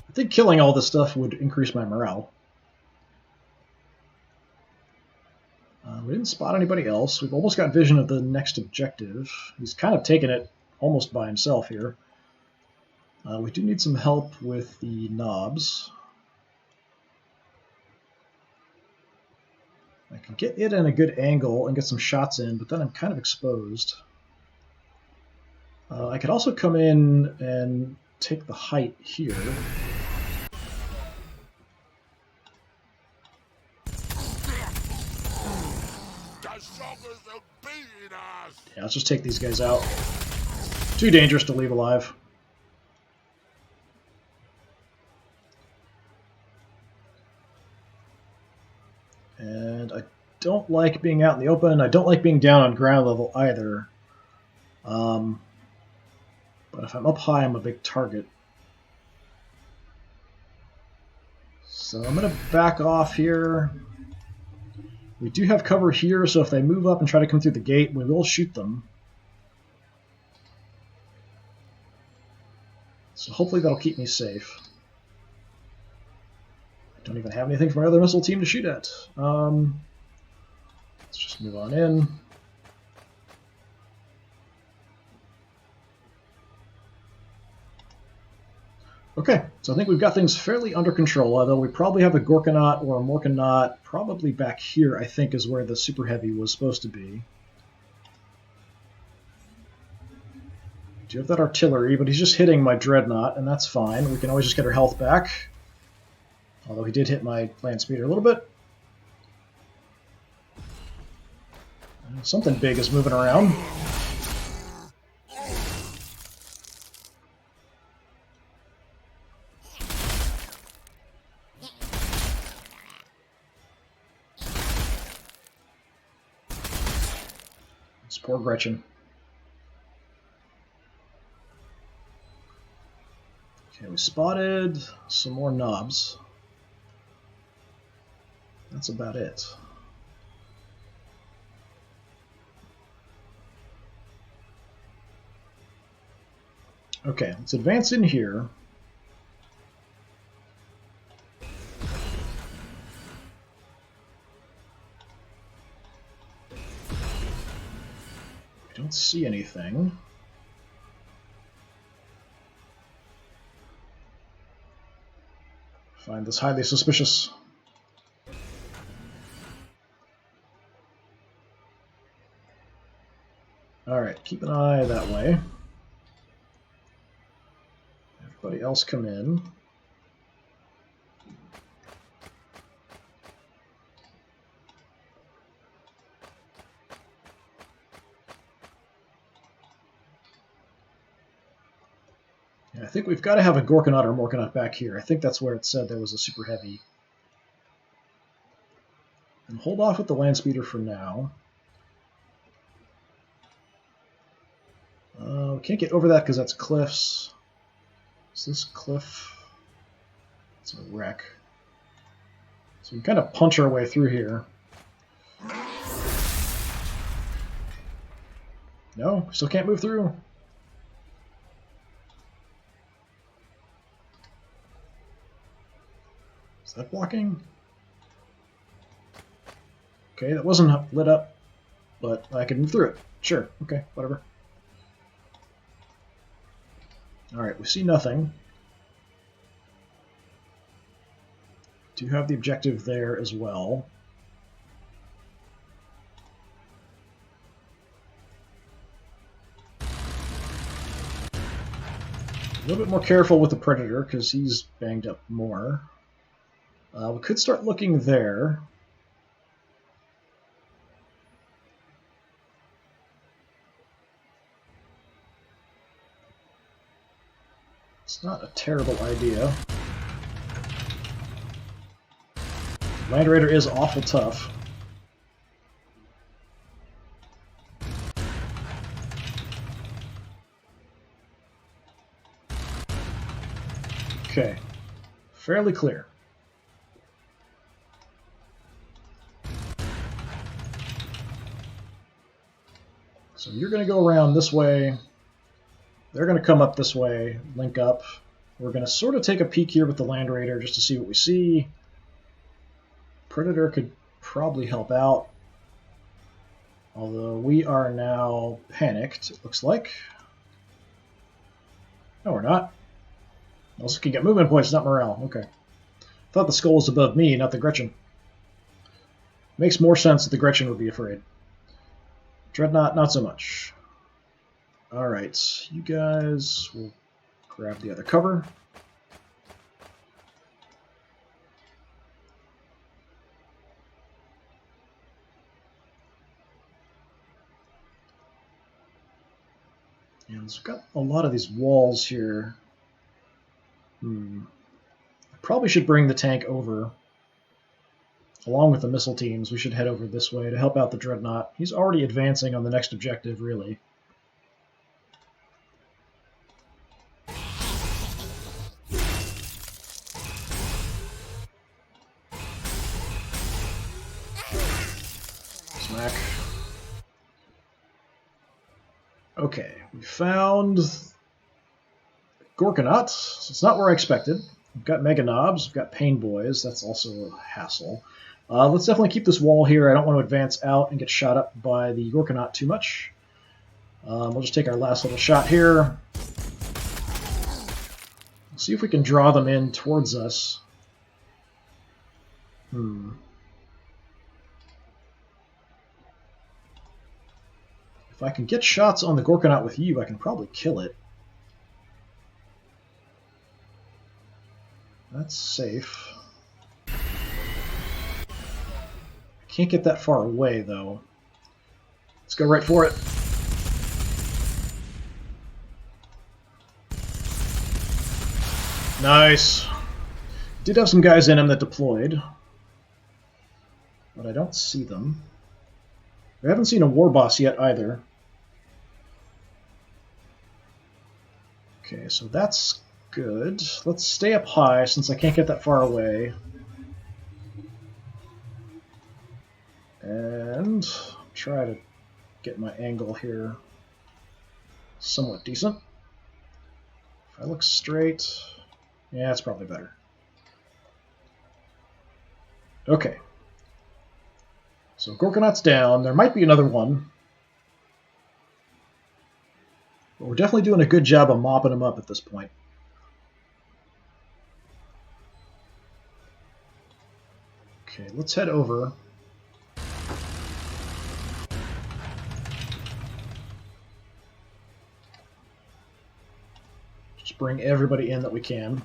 A: I think killing all this stuff would increase my morale. We didn't spot anybody else. We've almost got vision of the next objective. He's kind of taken it almost by himself here. We do need some help with the knobs. I can get it in a good angle and get some shots in, but then I'm kind of exposed. I could also come in and take the height here. Yeah, let's just take these guys out. Too dangerous to leave alive. And I don't like being out in the open. I don't like being down on ground level either. But if I'm up high, I'm a big target. So I'm going to back off here. We do have cover here, so if they move up and try to come through the gate, we will shoot them. So hopefully that'll keep me safe. I don't even have anything for my other missile team to shoot at. Let's just move on in. Okay, so I think we've got things fairly under control, although we probably have a Gorkanaut or a Morkanaut probably back here, I think, is where the Super Heavy was supposed to be. Do have that artillery, but he's just hitting my dreadnought, and that's fine. We can always just get our health back. Although he did hit my land speeder a little bit. Something big is moving around. It's poor Gretchen. Okay, we spotted some more knobs. That's about it. Okay, let's advance in here. I don't see anything. Find this highly suspicious. Alright, keep an eye that way. Everybody else come in. Yeah, I think we've got to have a Gorkanaut or Morkanaut back here. I think that's where it said there was a super heavy. And hold off with the land speeder for now. We can't get over that because that's cliffs. Is this cliff? It's a wreck. So we can kind of punch our way through here. No, still can't move through. Is that blocking? Okay, that wasn't lit up, but I can move through it. Sure, okay, whatever. Alright, we see nothing. Do have the objective there as well. A little bit more careful with the Predator because he's banged up more. We could start looking there. It's not a terrible idea. Land Raider is awful tough. Okay, fairly clear. So you're going to go around this way. They're going to come up this way, link up. We're going to sort of take a peek here with the Land Raider just to see what we see. Predator could probably help out. Although we are now panicked, it looks like. No, we're not. Also can get movement points, not morale. Okay. Thought the skull was above me, not the Gretchen. Makes more sense that the Gretchen would be afraid. Dreadnought, not so much. Alright, you guys will grab the other cover. And we've got a lot of these walls here. I probably should bring the tank over. Along with the missile teams, we should head over this way to help out the Dreadnought. He's already advancing on the next objective, really. Smack. Okay, we found Gorkanaut. So it's not where I expected. We've got Mega Knobs, we've got Pain Boys. That's also a hassle. Let's definitely keep this wall here. I don't want to advance out and get shot up by the Gorkanaut too much. We'll just take our last little shot here. See if we can draw them in towards us. If I can get shots on the Gorkanaut with you, I can probably kill it. That's safe. Can't get that far away, though. Let's go right for it. Nice. Did have some guys in him that deployed, but I don't see them. We haven't seen a war boss yet either. Okay, so that's good. Let's stay up high since I can't get that far away. And try to get my angle here somewhat decent. If I look straight, yeah, it's probably better. Okay. So Gorkonaut's down. There might be another one. But we're definitely doing a good job of mopping them up at this point. Okay, let's head over. Just bring everybody in that we can.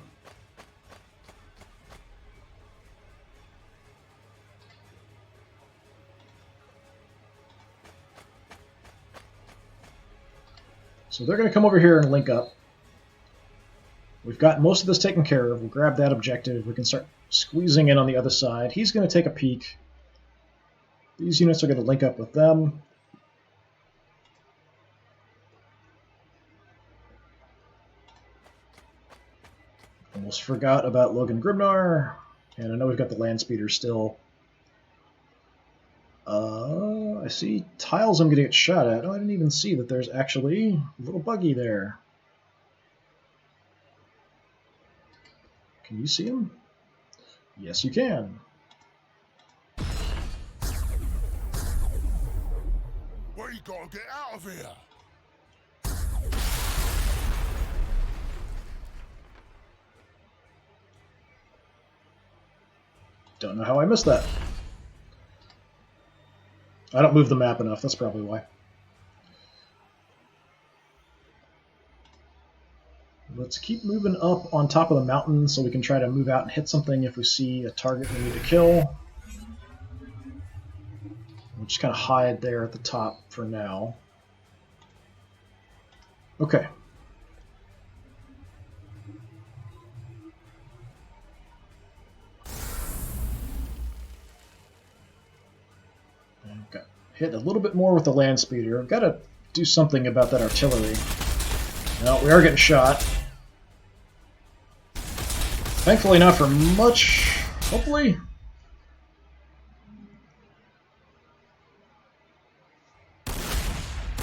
A: So they're going to come over here and link up. We've got most of this taken care of. We'll grab that objective. We can start squeezing in on the other side. He's going to take a peek. These units are going to link up with them. Almost forgot about Logan Grimnar. And I know we've got the land speeder still. I see tiles I'm going to get shot at. Oh, I didn't even see that there's actually a little buggy there. Can you see him? Yes, you can.
B: We gotta get out of here!
A: Don't know how I missed that. I don't move the map enough, that's probably why. Let's keep moving up on top of the mountain so we can try to move out and hit something if we see a target we need to kill. We'll just kind of hide there at the top for now. Okay. Got hit a little bit more with the land speeder. I've got to do something about that artillery. No, we are getting shot. Thankfully not for much, hopefully.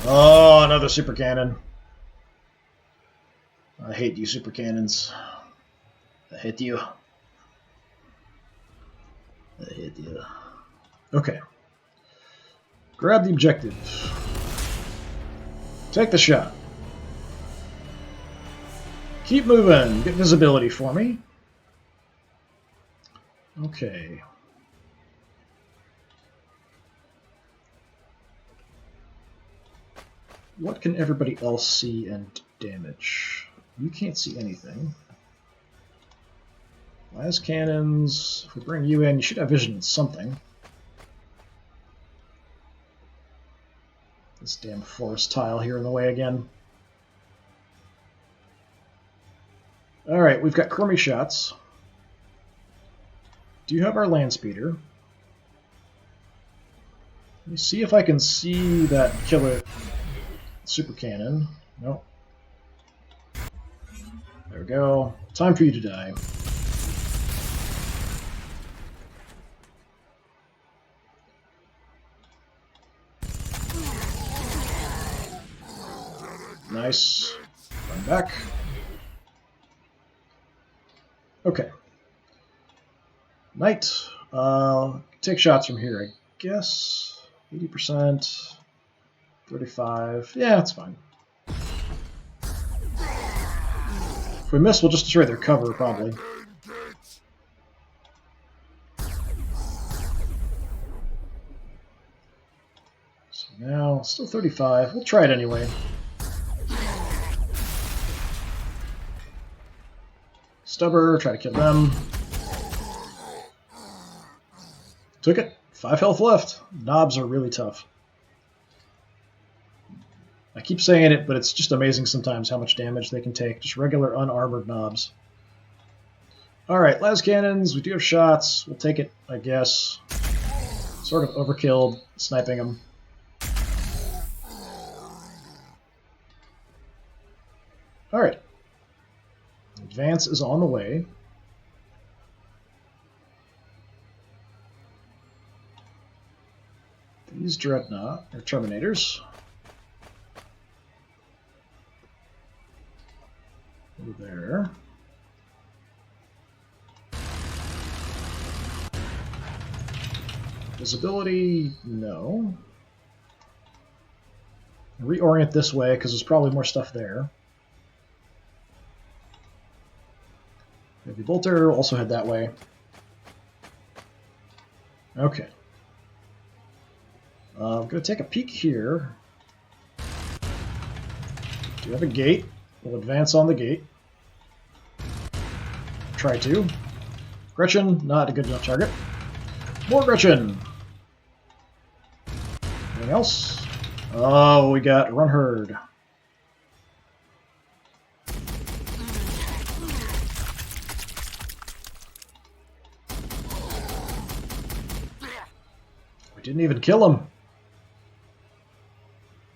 A: Oh, another super cannon. I hate you, super cannons. I hate you. I hate you. Okay. Grab the objective. Take the shot. Keep moving. Get visibility for me. Okay. What can everybody else see and damage? You can't see anything. Las cannons. If we bring you in, you should have vision on something. This damn forest tile here in the way again. Alright, we've got crummy shots. Do you have our land speeder? Let me see if I can see that killer super cannon. Nope. There we go. Time for you to die. Nice. Run back. Okay. Knight. Take shots from here, I guess. 80%. 35. Yeah, that's fine. If we miss, we'll just destroy their cover, probably. So now, still 35. We'll try it anyway. Stubber, try to kill them. Took it. 5 health left. Knobs are really tough. I keep saying it, but it's just amazing sometimes how much damage they can take. Just regular unarmored knobs. Alright, las cannons. We do have shots. We'll take it, I guess. Sort of overkilled, sniping them. Alright. Advance is on the way. These Dreadnought, or Terminators. Over there. Visibility, no. Reorient this way, because there's probably more stuff there. Heavy Bolter, also head that way. Okay. I'm going to take a peek here. Do you have a gate? We'll advance on the gate. Try to. Gretchen, not a good enough target. More Gretchen! Anything else? Oh, we got Run Herd. We didn't even kill him.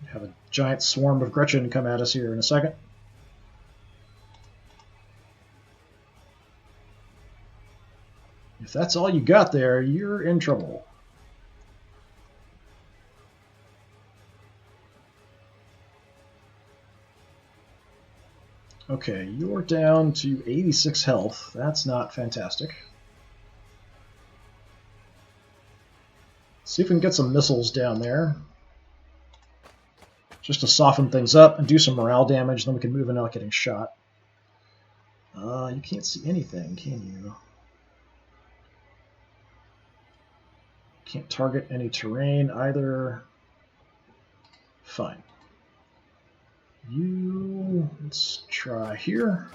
A: Have a giant swarm of Gretchen come at us here in a second. If that's all you got there, you're in trouble. Okay, you're down to 86 health. That's not fantastic. See if we can get some missiles down there. Just to soften things up and do some morale damage, then we can move in without getting shot. You can't see anything, can you? Can't target any terrain either. Fine. Let's try here.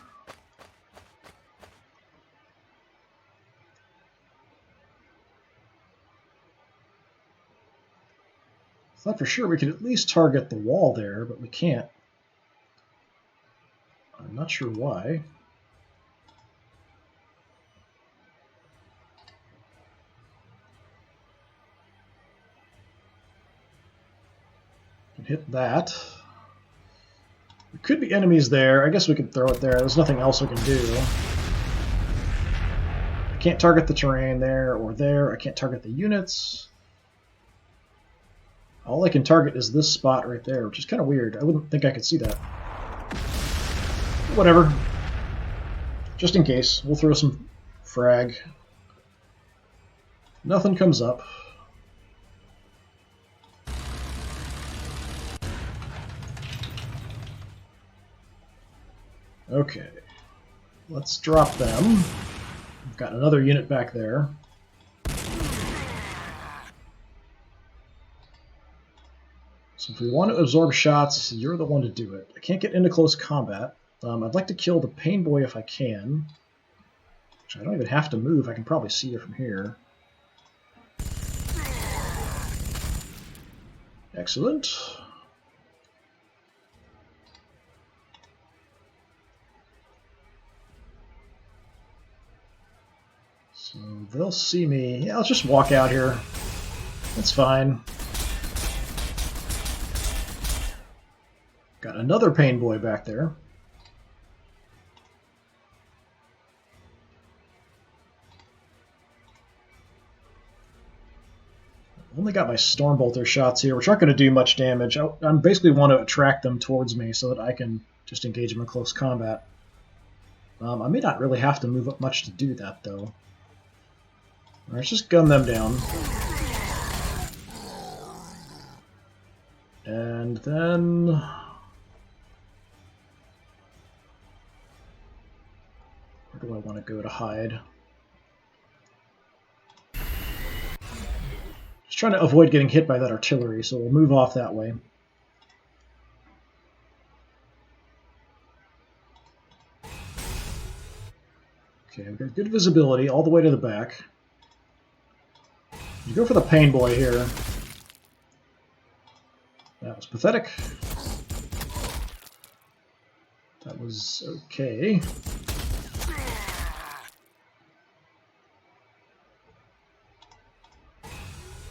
A: Thought for sure we could at least target the wall there, but we can't. I'm not sure why. Can hit that. There could be enemies there. I guess we could throw it there. There's nothing else we can do. I can't target the terrain there or there. I can't target the units. All I can target is this spot right there, which is kind of weird. I wouldn't think I could see that. Whatever. Just in case. We'll throw some frag. Nothing comes up. Okay. Let's drop them. We've got another unit back there. So if we want to absorb shots, you're the one to do it. I can't get into close combat. I'd like to kill the Pain Boy if I can. Which I don't even have to move. I can probably see it from here. Excellent. So they'll see me. Yeah, I'll just walk out here. That's fine. Got another Pain Boy back there. Only got my Stormbolter shots here, which aren't going to do much damage. I basically want to attract them towards me so that I can just engage them in close combat. I may not really have to move up much to do that, though. Let's just gun them down. And then... where do I want to go to hide? Just trying to avoid getting hit by that artillery, so we'll move off that way. Okay, we've got good visibility all the way to the back. You go for the pain boy here. That was pathetic. That was okay.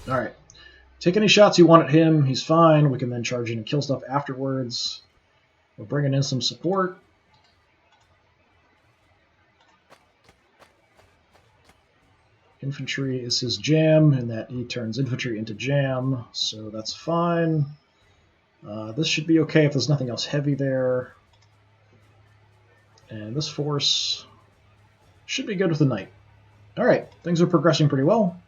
A: Alright. Take any shots you want at him. He's fine. We can then charge in and kill stuff afterwards. We're bringing in some support. Infantry is his jam, and that he turns infantry into jam, so that's fine. This should be okay if there's nothing else heavy there. And this force should be good with the knight. Alright, things are progressing pretty well.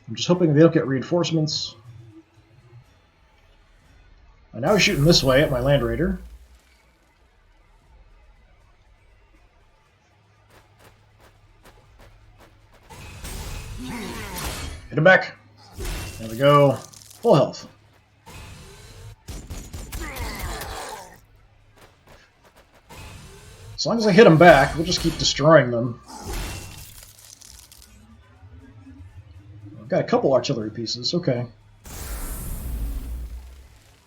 A: I'm just hoping they don't get reinforcements. And now he's shooting this way at my Land Raider. Hit him back. There we go. Full health. As long as I hit them back, we'll just keep destroying them. I've got a couple artillery pieces, okay.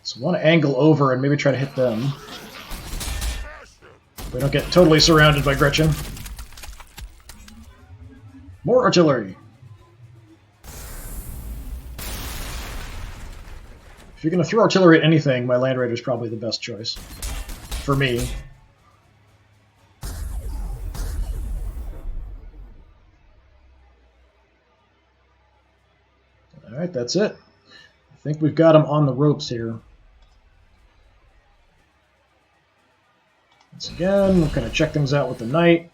A: So I want to angle over and maybe try to hit them. We don't get totally surrounded by Gretchen. More artillery. If you're going to throw artillery at anything, my Land Raider is probably the best choice. For me. Alright, that's it. I think we've got him on the ropes here. Once again, we're going to check things out with the knight.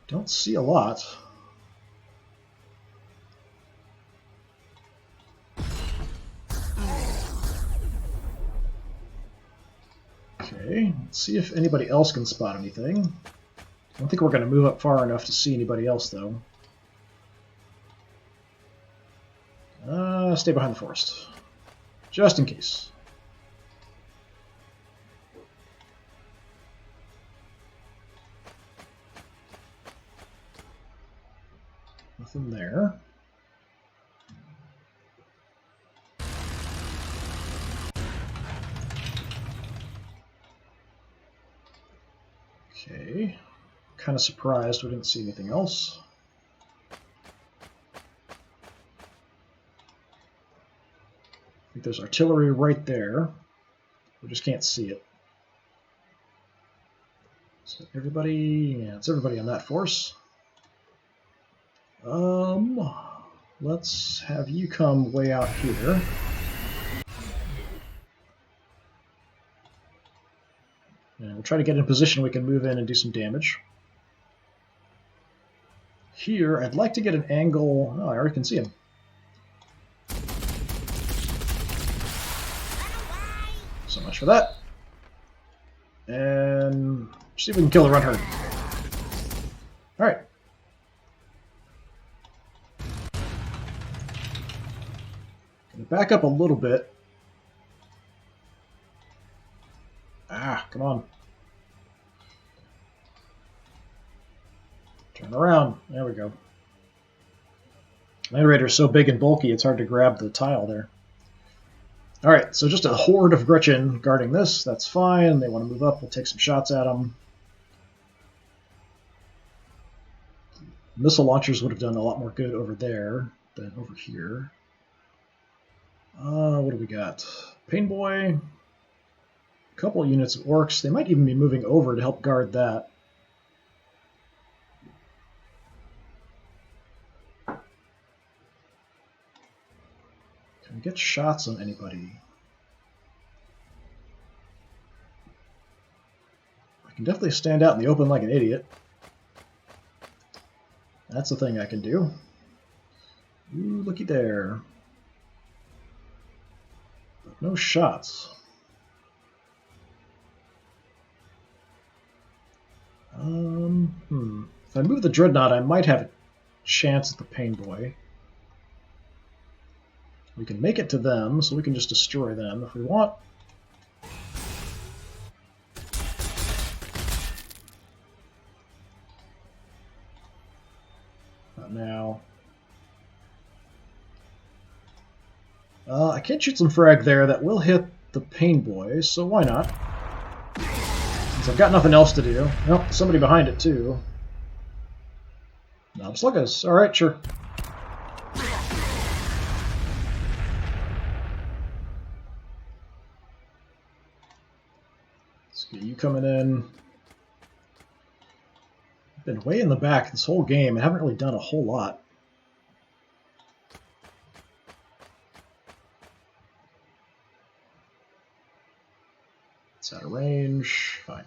A: Don't see a lot. Okay, let's see if anybody else can spot anything. I don't think we're going to move up far enough to see anybody else, though. Stay behind the forest. Just in case. Nothing there. Okay. Kind of surprised we didn't see anything else. I think there's artillery right there. We just can't see it. So everybody, yeah, it's everybody on that force. Let's have you come way out here. And we'll try to get in a position we can move in and do some damage. Here, I'd like to get an angle. Oh, I already can see him. So much for that. And see if we can kill the run herd. Alright. Gonna back up a little bit. Ah, come on. Turn around. There we go. Land Raider is so big and bulky, it's hard to grab the tile there. Alright, so just a horde of Gretchen guarding this. That's fine. They want to move up. We'll take some shots at them. Missile launchers would have done a lot more good over there than over here. What do we got? Pain Boy. A couple of units of orcs. They might even be moving over to help guard that. Can we get shots on anybody? I can definitely stand out in the open like an idiot. That's the thing I can do. Ooh, looky there. But no shots. If I move the Dreadnought, I might have a chance at the Pain Boy. We can make it to them, so we can just destroy them if we want. Not now. I can't shoot some frag there. That will hit the pain boys, so why not? Since I've got nothing else to do. Nope, somebody behind it too. Knob Sluggas. Alright, sure. Let's get you coming in. I've been way in the back this whole game. I haven't really done a whole lot. It's out of range. Fine.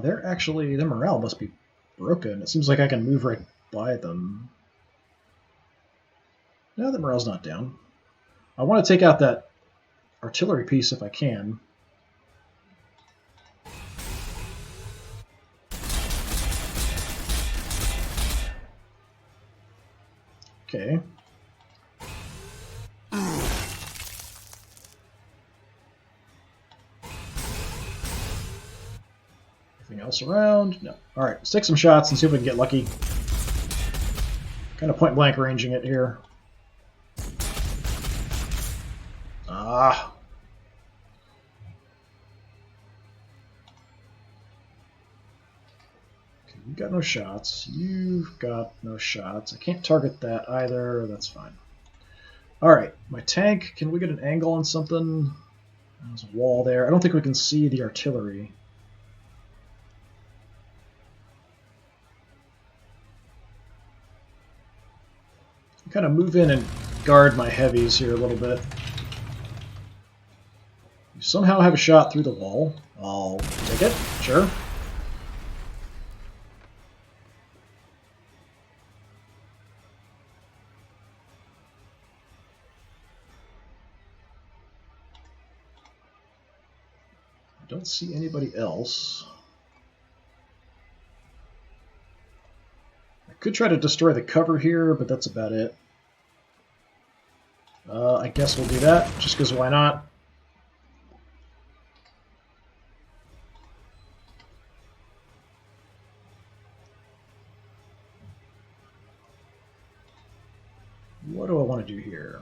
A: Their morale must be broken. It seems like I can move right by them. No, the morale's not down. I want to take out that artillery piece if I can. Okay. Anything else around? No. Alright, let's take some shots and see if we can get lucky. Kind of point blank ranging it here. Ah. Okay, you got no shots. You've got no shots. I can't target that either. That's fine. Alright, my tank. Can we get an angle on something? There's a wall there. I don't think we can see the artillery. Kind of move in and guard my heavies here a little bit. You somehow have a shot through the wall. I'll take it, sure. I don't see anybody else. I could try to destroy the cover here, but that's about it. I guess we'll do that, just because why not? What do I want to do here?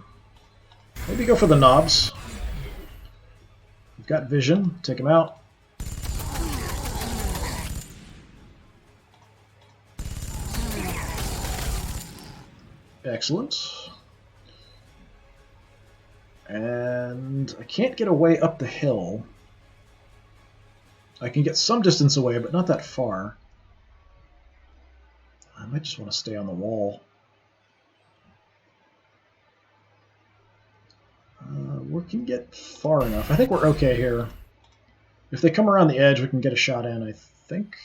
A: Maybe go for the knobs. We've got vision. Take him out. Excellent. And I can't get away up the hill. I can get some distance away, but not that far. I might just want to stay on the wall. We can get far enough. I think we're okay here. If they come around the edge, we can get a shot in, I think.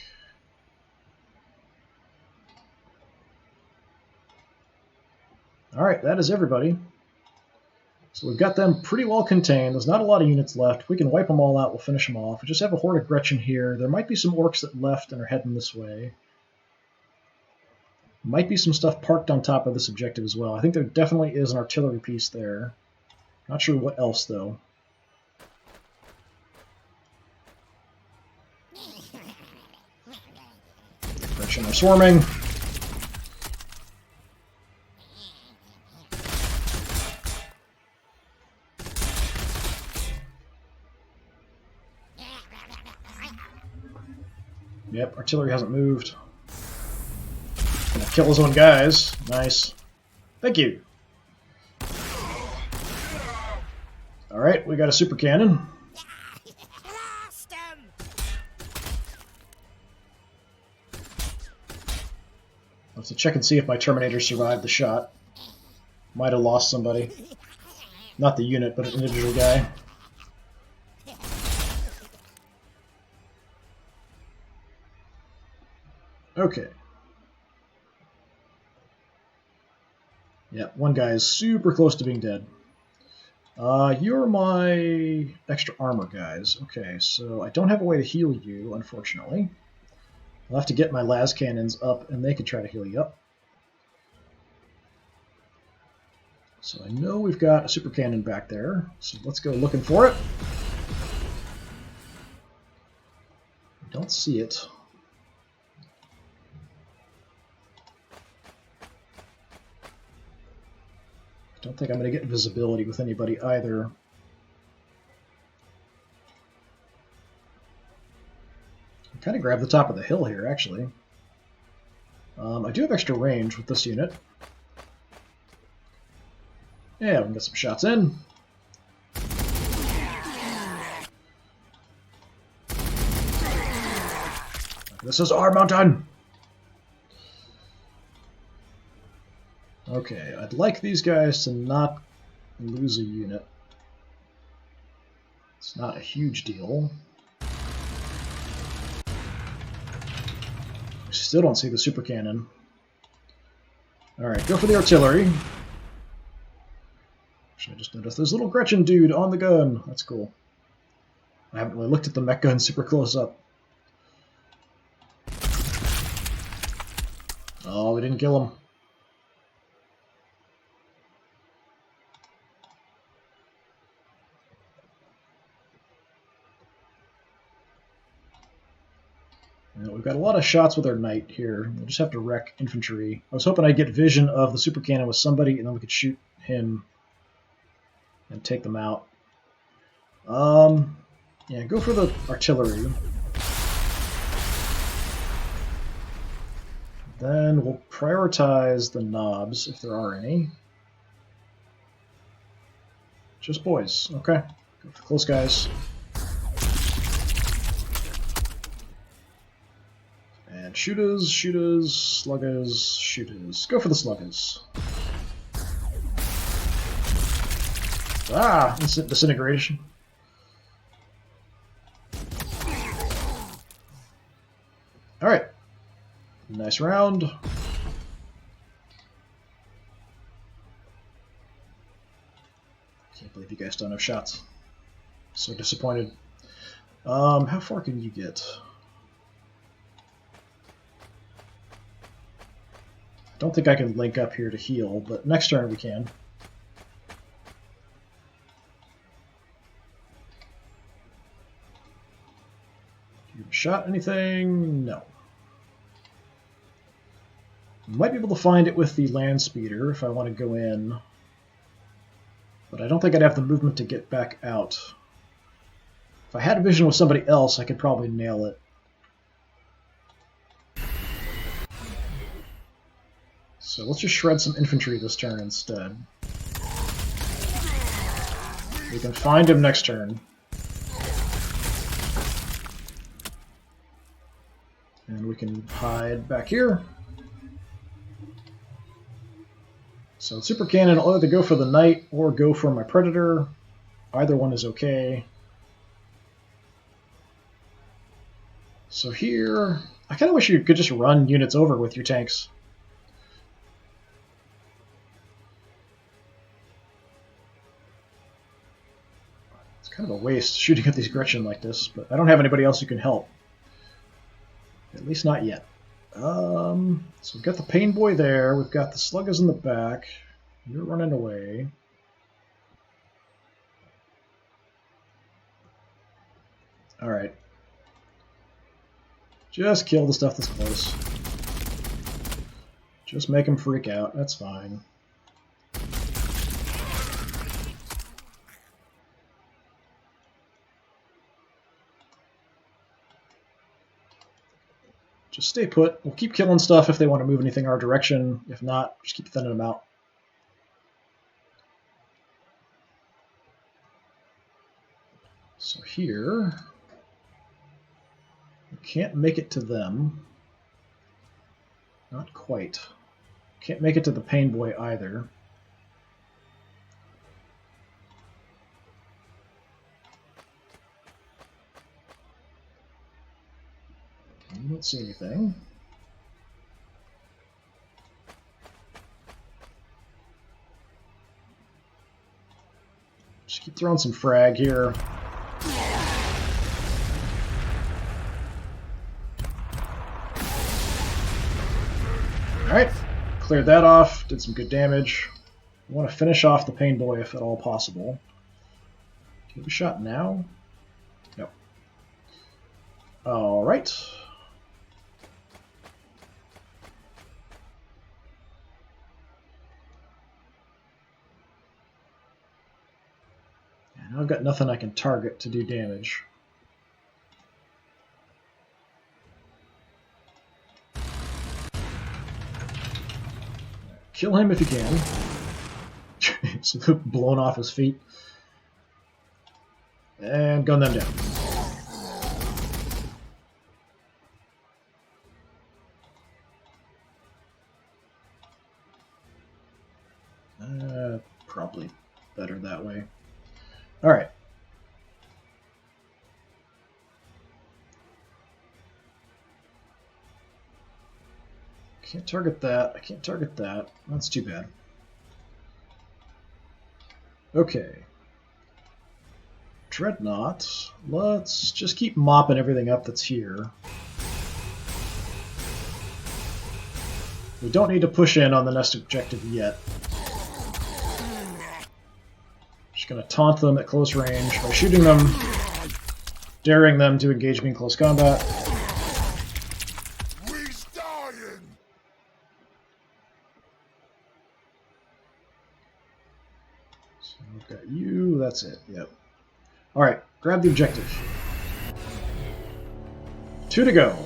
A: Alright, that is everybody. So we've got them pretty well contained. There's not a lot of units left. If we can wipe them all out, we'll finish them off. We just have a horde of Gretchen here. There might be some orcs that left and are heading this way. Might be some stuff parked on top of this objective as well. I think there definitely is an artillery piece there. Not sure what else, though. Gretchen are swarming. Yep, artillery hasn't moved. Gonna kill his own guys. Nice. Thank you. Alright, we got a super cannon. Let's check and see if my Terminator survived the shot. Might have lost somebody. Not the unit, but an individual guy. Okay. Yeah, one guy is super close to being dead. You're my extra armor guys. Okay, so I don't have a way to heal you, unfortunately. I'll have to get my las cannons up, and they can try to heal you up. So I know we've got a super cannon back there, so let's go looking for it. I don't see it. I don't think I'm going to get visibility with anybody either. I kind of grabbed the top of the hill here, actually. I do have extra range with this unit. Yeah, we can get some shots in. This is our mountain! Okay, I'd like these guys to not lose a unit. It's not a huge deal. Still don't see the super cannon. Alright, go for the artillery. Actually, I just noticed there's a little Gretchen dude on the gun. That's cool. I haven't really looked at the mech gun super close up. Oh, we didn't kill him. We've got a lot of shots with our knight here. We'll just have to wreck infantry. I was hoping I'd get vision of the super cannon with somebody, and then we could shoot him and take them out. Yeah, go for the artillery. Then we'll prioritize the knobs, if there are any. Just boys. Okay. Go for the close guys. And shooters, shooters, sluggers, shooters. Go for the sluggers. Ah! Instant disintegration. Alright. Nice round. Can't believe you guys don't have shots. So disappointed. How far can you get? Don't think I can link up here to heal, but next turn we can. You shot anything? No. Might be able to find it with the land speeder if I want to go in, but I don't think I'd have the movement to get back out. If I had a vision with somebody else, I could probably nail it. So let's just shred some infantry this turn instead. We can find him next turn. And we can hide back here. So super cannon, I'll either go for the knight or go for my predator. Either one is okay. So here, I kind of wish you could just run units over with your tanks. It's kind of a waste shooting at these Gretchen like this, but I don't have anybody else who can help. At least not yet. So we've got the Pain Boy there. We've got the Sluggers in the back. You're running away. Alright. Just kill the stuff that's close. Just make them freak out. That's fine. Just stay put. We'll keep killing stuff if they want to move anything our direction. If not, just keep thinning them out. So here, we can't make it to them. Not quite. Can't make it to the Pain Boy either. I don't see anything. Just keep throwing some frag here. cleared that off, did some good damage. I want to finish off the Pain Boy if at all possible. Do you have a shot now? No. Alright. And I've got nothing I can target to do damage. Kill him if you can. He's blown off his feet. And gun them down. Probably better that way. Alright. Can't target that. I can't target that. That's too bad. Okay. Dreadnought. Let's just keep mopping everything up that's here. We don't need to push in on the next objective yet. Just going to taunt them at close range by shooting them, daring them to engage me in close combat.
B: He's dying.
A: So we've got you, that's it, yep. Alright, grab the objective. 2 to go.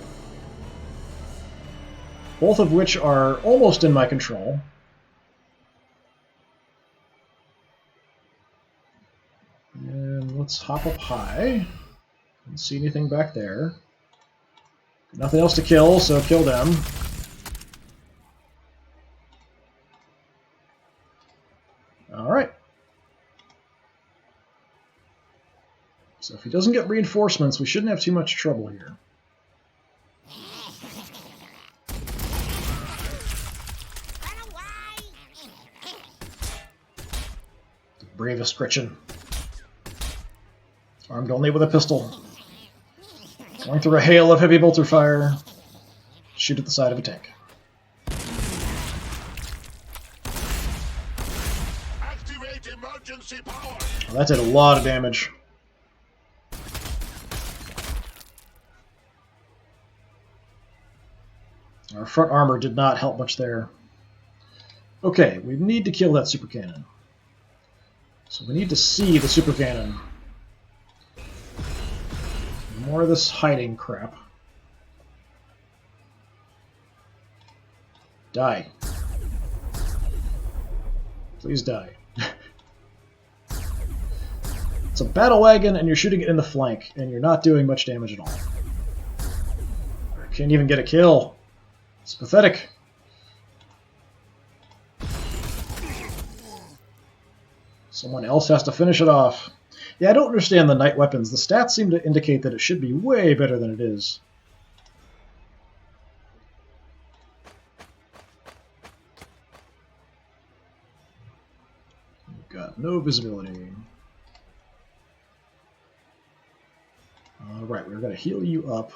A: Both of which are almost in my control. And let's hop up high. Don't see anything back there. Nothing else to kill, so kill them. Alright. So if he doesn't get reinforcements, we shouldn't have too much trouble here. The bravest Gretchen. Armed only with a pistol. Going through a hail of heavy bolter fire. Shoot at the side of a tank.
B: Activate emergency power.
A: Well, that did a lot of damage. Our front armor did not help much there. Okay, we need to kill that super cannon. So we need to see the super cannon. More of this hiding crap. Die. Please die. It's a battle wagon and you're shooting it in the flank and you're not doing much damage at all. I can't even get a kill. It's pathetic. Someone else has to finish it off. Yeah, I don't understand the night weapons. The stats seem to indicate that it should be way better than it is. We've got no visibility. Alright, we're going to heal you up.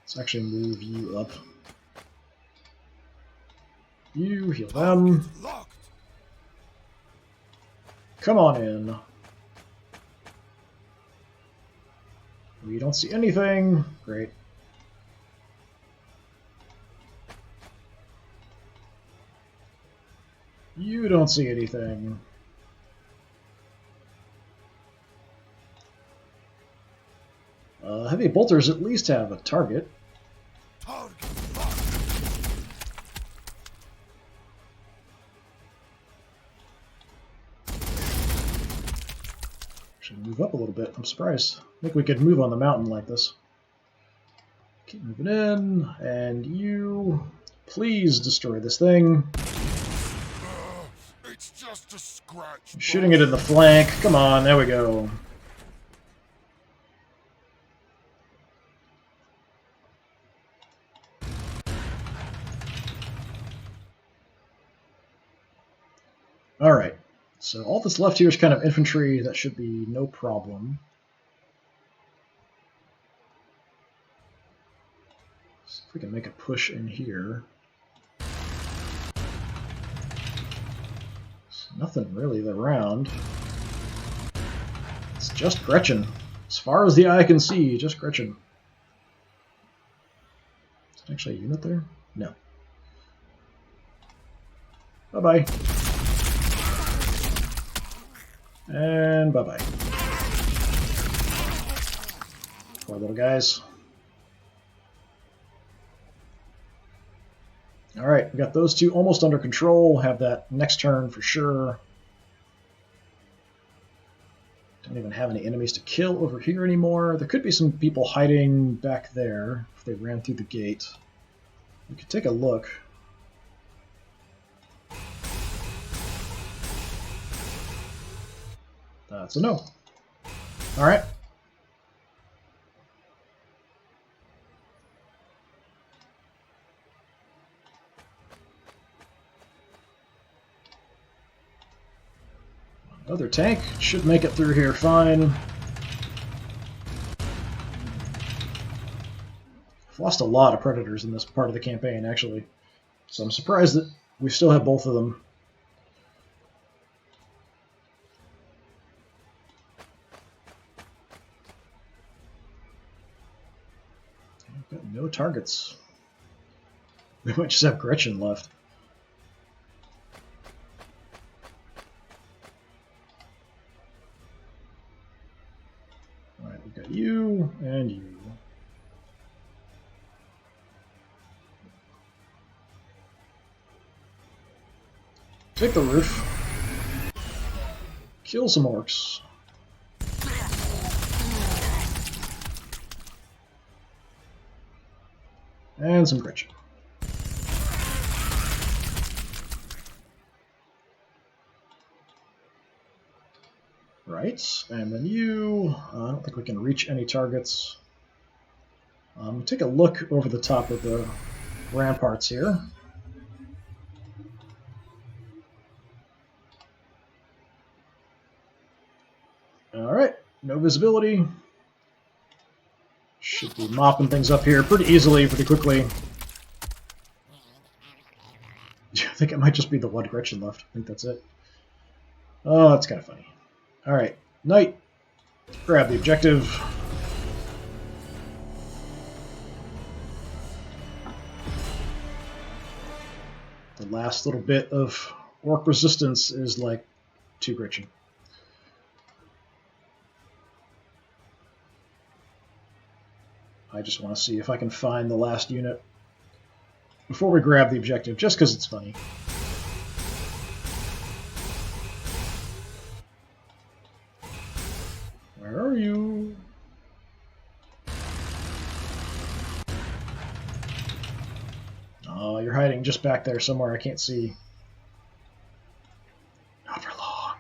A: Let's actually move you up. You heal them. Come on in. We don't see anything. Great. You don't see anything. Heavy bolters at least have a target. Should move up a little bit. I'm surprised. I think we could move on the mountain like this. Keep moving in, and you please destroy this thing.
B: It's just a scratch.
A: I'm shooting it in the flank. Come on, there we go. Alright, so all that's left here is kind of infantry. That should be no problem. See if we can make a push in here. Nothing really around. It's just Gretchen. As far as the eye can see, just Gretchen. Is there actually a unit there? No. Bye-bye. And bye-bye. Poor little guys. Alright, we got those two almost under control. Have that next turn for sure. Don't even have any enemies to kill over here anymore. There could be some people hiding back there if they ran through the gate. We could take a look. That's a no. Alright. Another tank should make it through here fine. I've lost a lot of predators in this part of the campaign, actually. So I'm surprised that we still have both of them. I've got no targets. We might just have Gretchen left. Alright, we've got you and you. Take the roof. Kill some orcs. And some Gretchen. Right, and then you. I don't think we can reach any targets. Take a look over the top of the ramparts here. Alright, no visibility. Should be mopping things up here pretty easily, pretty quickly. I think it might just be the one Gretchen left. I think that's it. Oh, that's kind of funny. Alright, Knight. Grab the objective. The last little bit of orc resistance is like 2 Gretchen. I just want to see if I can find the last unit before we grab the objective, just because it's funny. Where are you? Oh, you're hiding just back there somewhere I can't see. Not for long.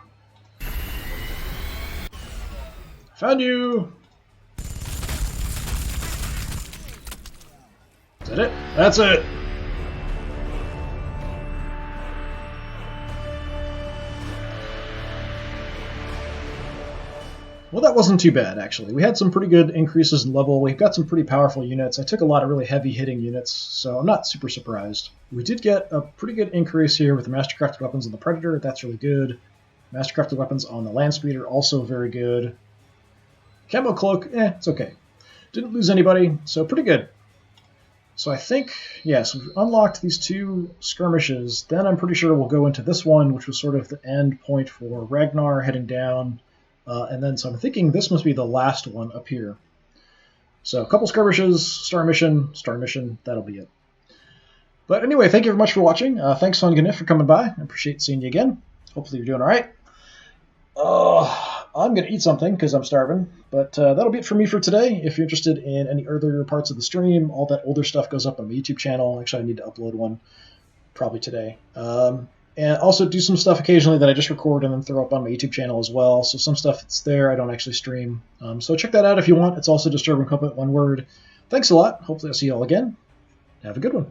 A: Found you! Is that it? That's it! Well, that wasn't too bad, actually. We had some pretty good increases in level. We've got some pretty powerful units. I took a lot of really heavy-hitting units, so I'm not super surprised. We did get a pretty good increase here with the Mastercrafted weapons on the Predator. That's really good. Mastercrafted weapons on the Landspeeder, also very good. Camo Cloak, it's okay. Didn't lose anybody, so pretty good. So I think, yes, we've unlocked these 2 skirmishes. Then I'm pretty sure we'll go into this one, which was sort of the end point for Ragnar heading down. And then, so I'm thinking this must be the last one up here. So a couple skirmishes, star mission, that'll be it. But anyway, thank you very much for watching. Thanks, Son Ganif, for coming by. I appreciate seeing you again. Hopefully you're doing all right. I'm going to eat something because I'm starving. But that'll be it for me for today. If you're interested in any earlier parts of the stream, all that older stuff goes up on my YouTube channel. Actually, I need to upload one probably today. And also do some stuff occasionally that I just record and then throw up on my YouTube channel as well. So some stuff that's there I don't actually stream. So check that out if you want. It's also DisturbingPuppet, one word. Thanks a lot. Hopefully I'll see you all again. Have a good one.